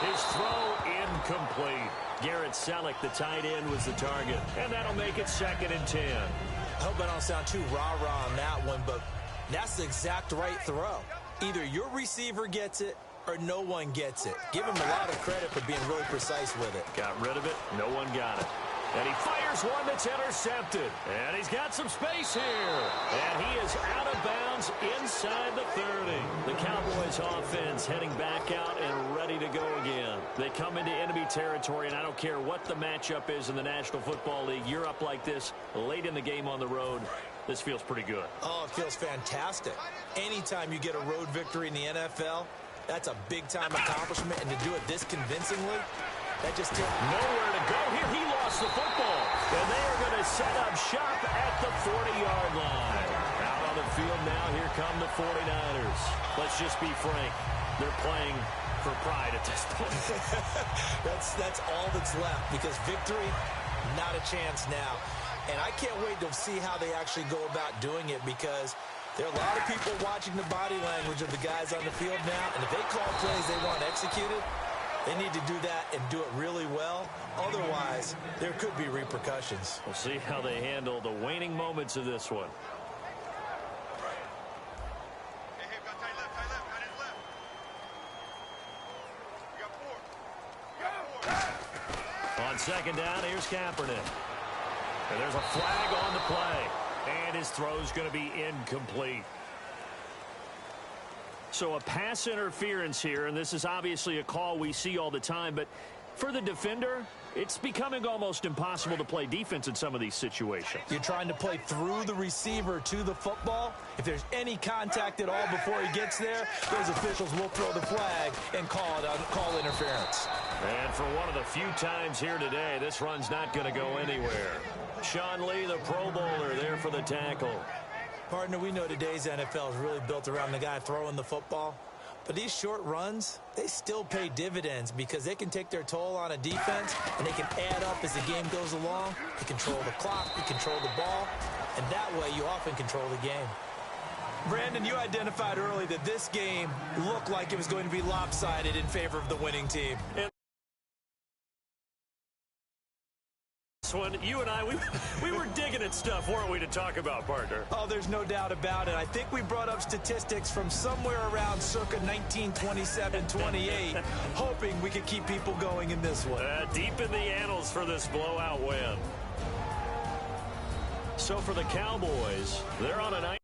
His throw incomplete. Garrett Selleck, the tight end, was the target. And that'll make it 2nd and 10. I hope I don't sound too rah-rah on that one, but that's the exact right throw. Either your receiver gets it or no one gets it. Give him a lot of credit for being really precise with it. Got rid of it. No one got it. And he fires one that's intercepted. And he's got some space here. And he is out of bounds inside the 30. The Cowboys offense heading back out and ready to go again. They come into enemy territory, and I don't care what the matchup is in the National Football League. You're up like this late in the game on the road. This feels pretty good. Oh, it feels fantastic. Anytime you get a road victory in the NFL, that's a big-time accomplishment. And to do it this convincingly, that just tells nowhere to go here. He lost the football. And they are going to set up shop at the 40-yard line. Out on the field now, here come the 49ers. Let's just be frank. They're playing for pride at this point. That's all that's left because victory, not a chance now. And I can't wait to see how they actually go about doing it because there are a lot of people watching the body language of the guys on the field now. And if they call plays they want executed, They need to do that and do it really well. Otherwise, there could be repercussions. We'll see how they handle the waning moments of this one. On second down, here's Kaepernick. And there's a flag on the play. And his throw's going to be incomplete. So a pass interference here, and this is obviously a call we see all the time, but for the defender, it's becoming almost impossible to play defense in some of these situations. You're trying to play through the receiver to the football. If there's any contact at all before he gets there, those officials will throw the flag and call interference. And for one of the few times here today, this run's not going to go anywhere. Sean Lee, the Pro Bowler, there for the tackle. Partner, we know today's NFL is really built around the guy throwing the football. But these short runs, they still pay dividends because they can take their toll on a defense and they can add up as the game goes along. They control the clock, they control the ball, and that way you often control the game. Brandon, you identified early that this game looked like it was going to be lopsided in favor of the winning team. One, you and I, we were digging at stuff, weren't we, to talk about, partner? Oh, there's no doubt about it. I think we brought up statistics from somewhere around circa 1927-28, hoping we could keep people going in this one. Deep in the annals for this blowout win. So for the Cowboys, they're on a night.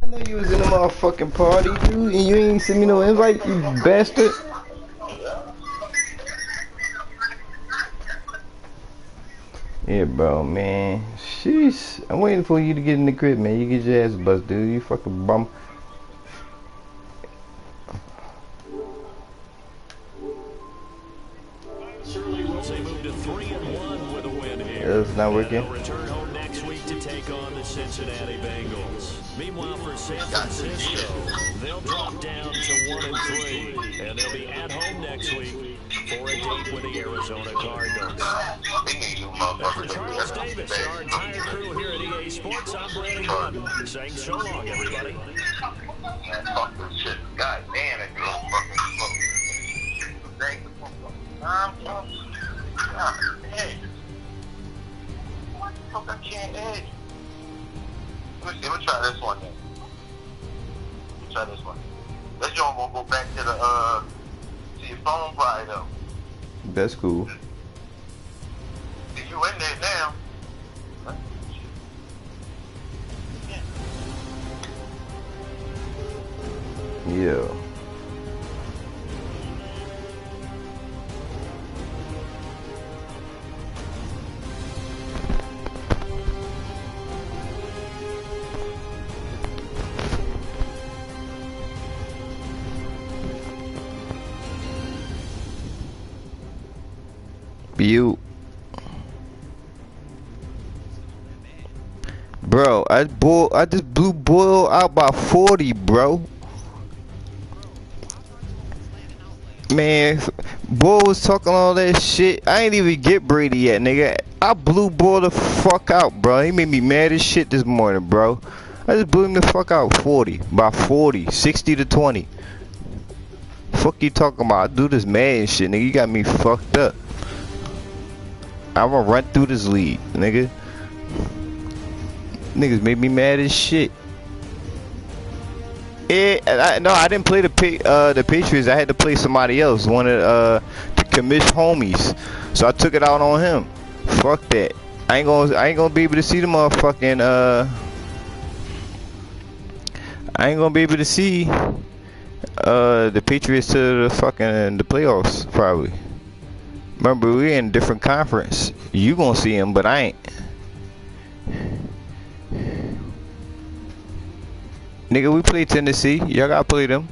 I know you was in the motherfucking party, dude, and you ain't send me no invite, you bastard. Yeah, bro, man. Sheesh. I'm waiting for you to get in the crib, man. You get your ass bust, dude. You fucking bum. They moved to 3-1 with a win here. Yeah, it's not working. They'll return home next week to take on the Cincinnati Bengals. Meanwhile, for San Francisco, they'll drop down to 1-3, and they'll be at home next week for a date with the Arizona Cardinals. And for Charles Davis and our entire crew here at EA Sports, I'm Brandon Gunn, saying so long, everybody. Fuck this shit. God damn it, you fucking hey. What the fuck, I can't edge. Let me see, we'll try this one then. Let's try this one. This joint gonna go back to the, to your phone probably though. That's cool. See, you in there now. Yeah. You, bro, I just blew Boyle out by 40, bro. Man, Boyle was talking all that shit. I ain't even get Brady yet, nigga. I blew Boyle the fuck out, bro. He made me mad as shit this morning, bro. I just blew him the fuck out 40 by 40, 60-20. Fuck you talking about? I do this mad shit, nigga. You got me fucked up. I'ma run through this league, nigga. Niggas made me mad as shit. No, I didn't play the Patriots. I had to play somebody else, one of the commish homies. So I took it out on him. Fuck that. I ain't gonna be able to see the motherfucking I ain't gonna be able to see the Patriots to the playoffs probably. Remember, we're in a different conference. You gonna see him, but I ain't. Nigga, we play Tennessee. Y'all gotta play them.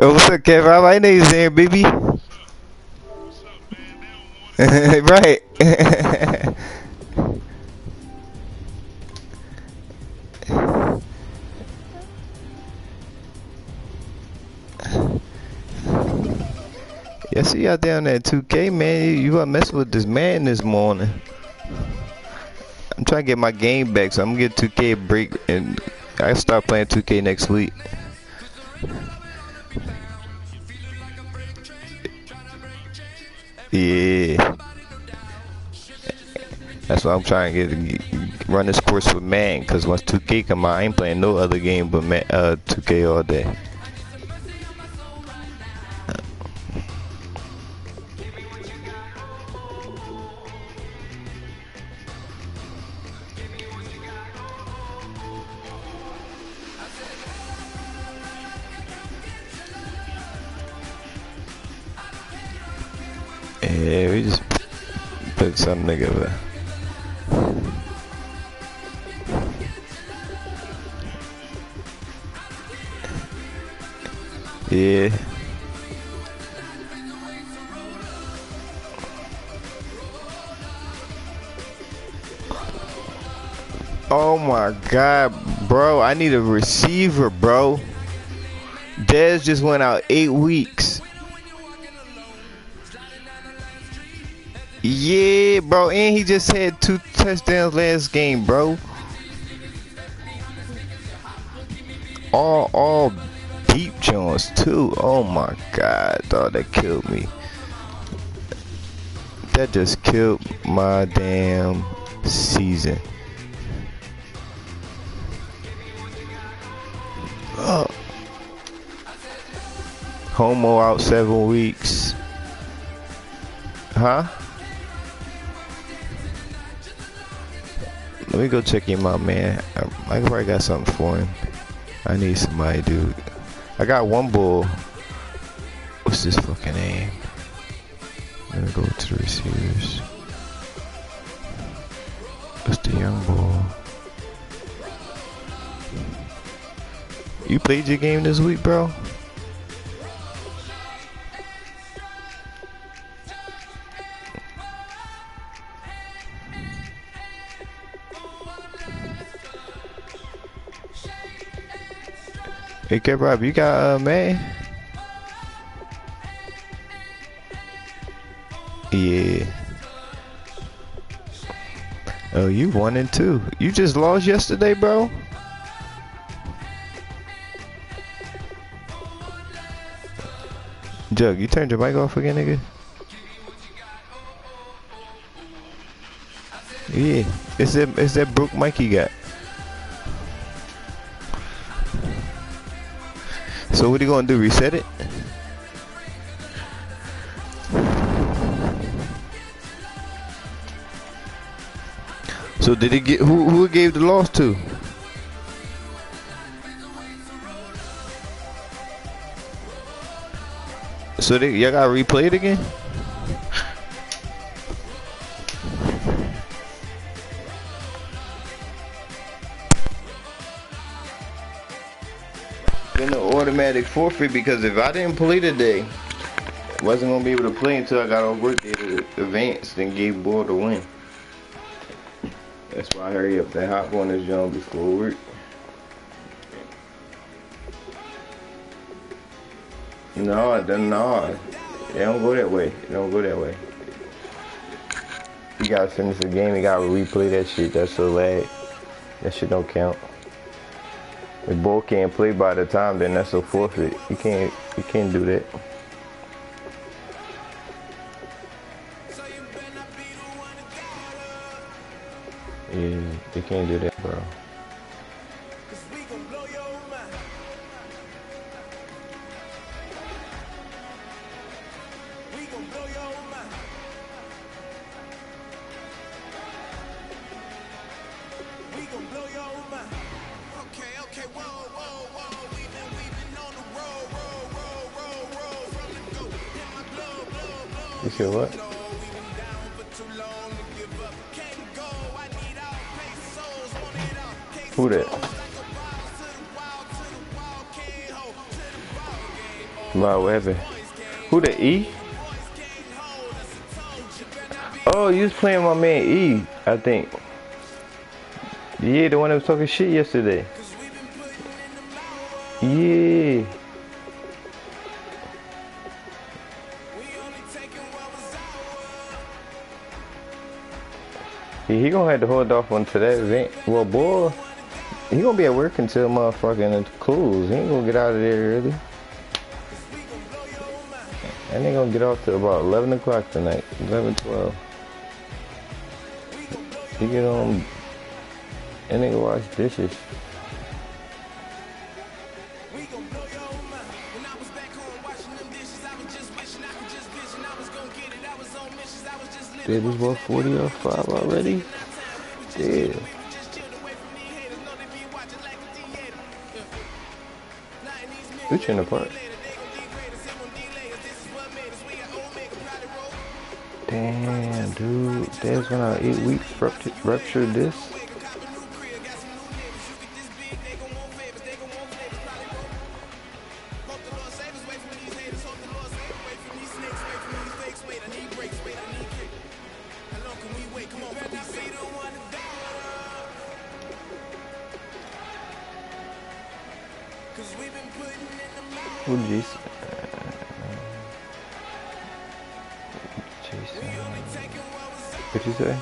Oh, what's up, Kev? I know you there, baby. Right. Yeah, see y'all down there 2K, man. You are messing with this man this morning. I'm trying to get my game back, so I'm gonna get 2K a break, and I start playing 2K next week. Yeah, that's what I'm trying to get run this course with man. Cause once 2K come out, I ain't playing no other game but 2K all day. Yeah, we just put something together. Yeah. Oh my god, bro. I need a receiver, bro. Dez just went out 8 weeks. Yeah, bro. And he just had 2 touchdowns last game, bro. All deep joints too. Oh my god, dog, that killed me. That just killed my damn season. Oh. Homo out 7 weeks. Huh? Let me go check him out, man. I probably got something for him. I need somebody, dude. I got one bull. What's this fucking name? I'm gonna go to the receivers. What's the young bull? You played your game this week, bro? Hey, Rob, you got man? Yeah. Oh, you 1 and 2. You just lost yesterday, bro. Jug, you turned your mic off again, nigga? Yeah. It's that broke mic you got. So what are you gonna do? Reset it? So did it get who it gave the loss to? So y'all gotta replay it again? Then the automatic forfeit, because if I didn't play today, I wasn't gonna be able to play until I got off work day to advance, then gave Bull the win. That's why I hurry up and hop on this jump before work. No, it don't go that way. It don't go that way. You gotta finish the game, you gotta replay that shit. That's so lag. That shit don't count. If Bull can't play by the time, then that's a forfeit. You can't do that. Yeah, you can't do that, bro. You said what? Who that? My weapon. Who the E? Oh, you was playing my man E, I think. Yeah, the one that was talking shit yesterday. Yeah. Yeah, he gonna have to hold off onto that event. Well, boy, he gonna be at work until motherfucking close. He ain't gonna get out of there early. And they gonna get off to about 11 o'clock tonight. 11, 12. He get home and they go wash dishes. Did this was 40 or 5 already? Yeah. Which in the park? Damn, dude. Dad's been out 8 weeks. Ruptured this. Who Jason? What'd you say?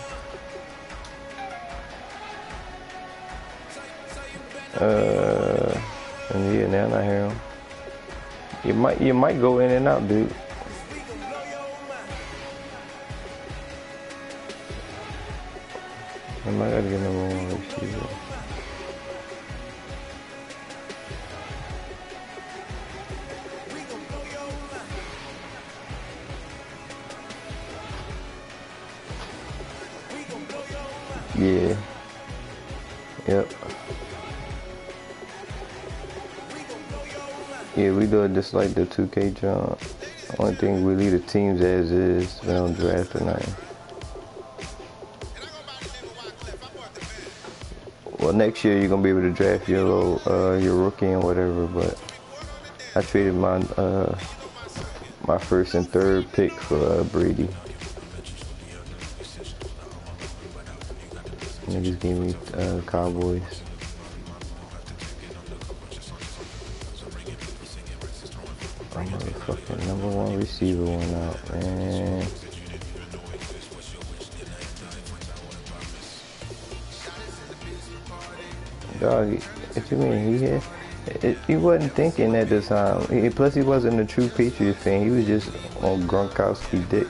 And yeah, now I hear him. You might go in and out, dude. I might gotta get number one receiver. Yeah. Yep. Yeah, we do it just like the 2K jump. Only thing we leave the teams as is. We don't draft or nothing. Well, next year you're gonna be able to draft your little, your rookie and whatever. But I traded my my first and third pick for Brady. Niggas gave me Cowboys. My motherfucking number one receiver went out, man. Dog, what you mean? He wasn't thinking at the time. Plus, he wasn't a true Patriot fan. He was just on Gronkowski dick.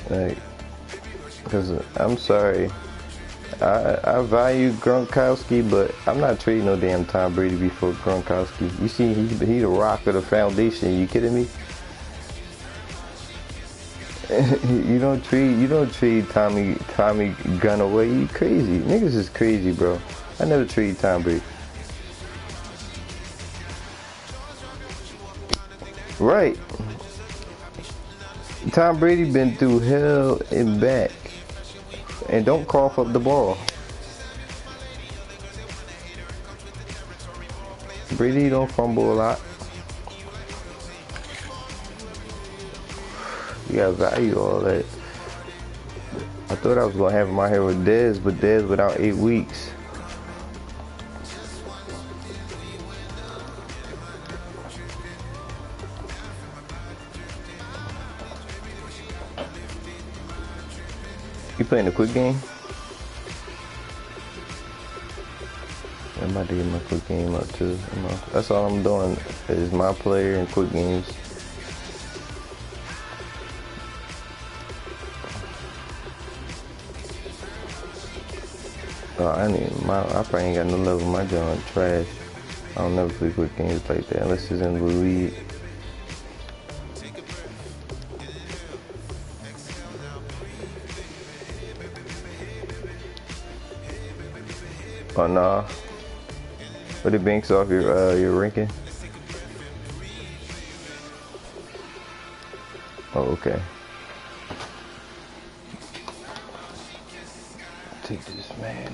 Like, because I'm sorry, I value Gronkowski, but I'm not trading no damn Tom Brady before Gronkowski. You see, he the rock of the foundation. You kidding me? you don't trade Tommy Gunn away. You crazy? Niggas is crazy, bro. I never trade Tom Brady. Right. Tom Brady been through hell and back. And don't cough up the ball. Brady don't fumble a lot. You gotta value all that. I thought I was gonna have him out here with Dez, but Dez without 8 weeks. You playing the quick game? I'm about to get my quick game up too. That's all I'm doing is my player and quick games. Oh, I probably ain't got no level. My joint trash. I don't never play quick games like that unless it's in the league. Oh nah. But it banks off your ranking. Oh, okay. Take this man.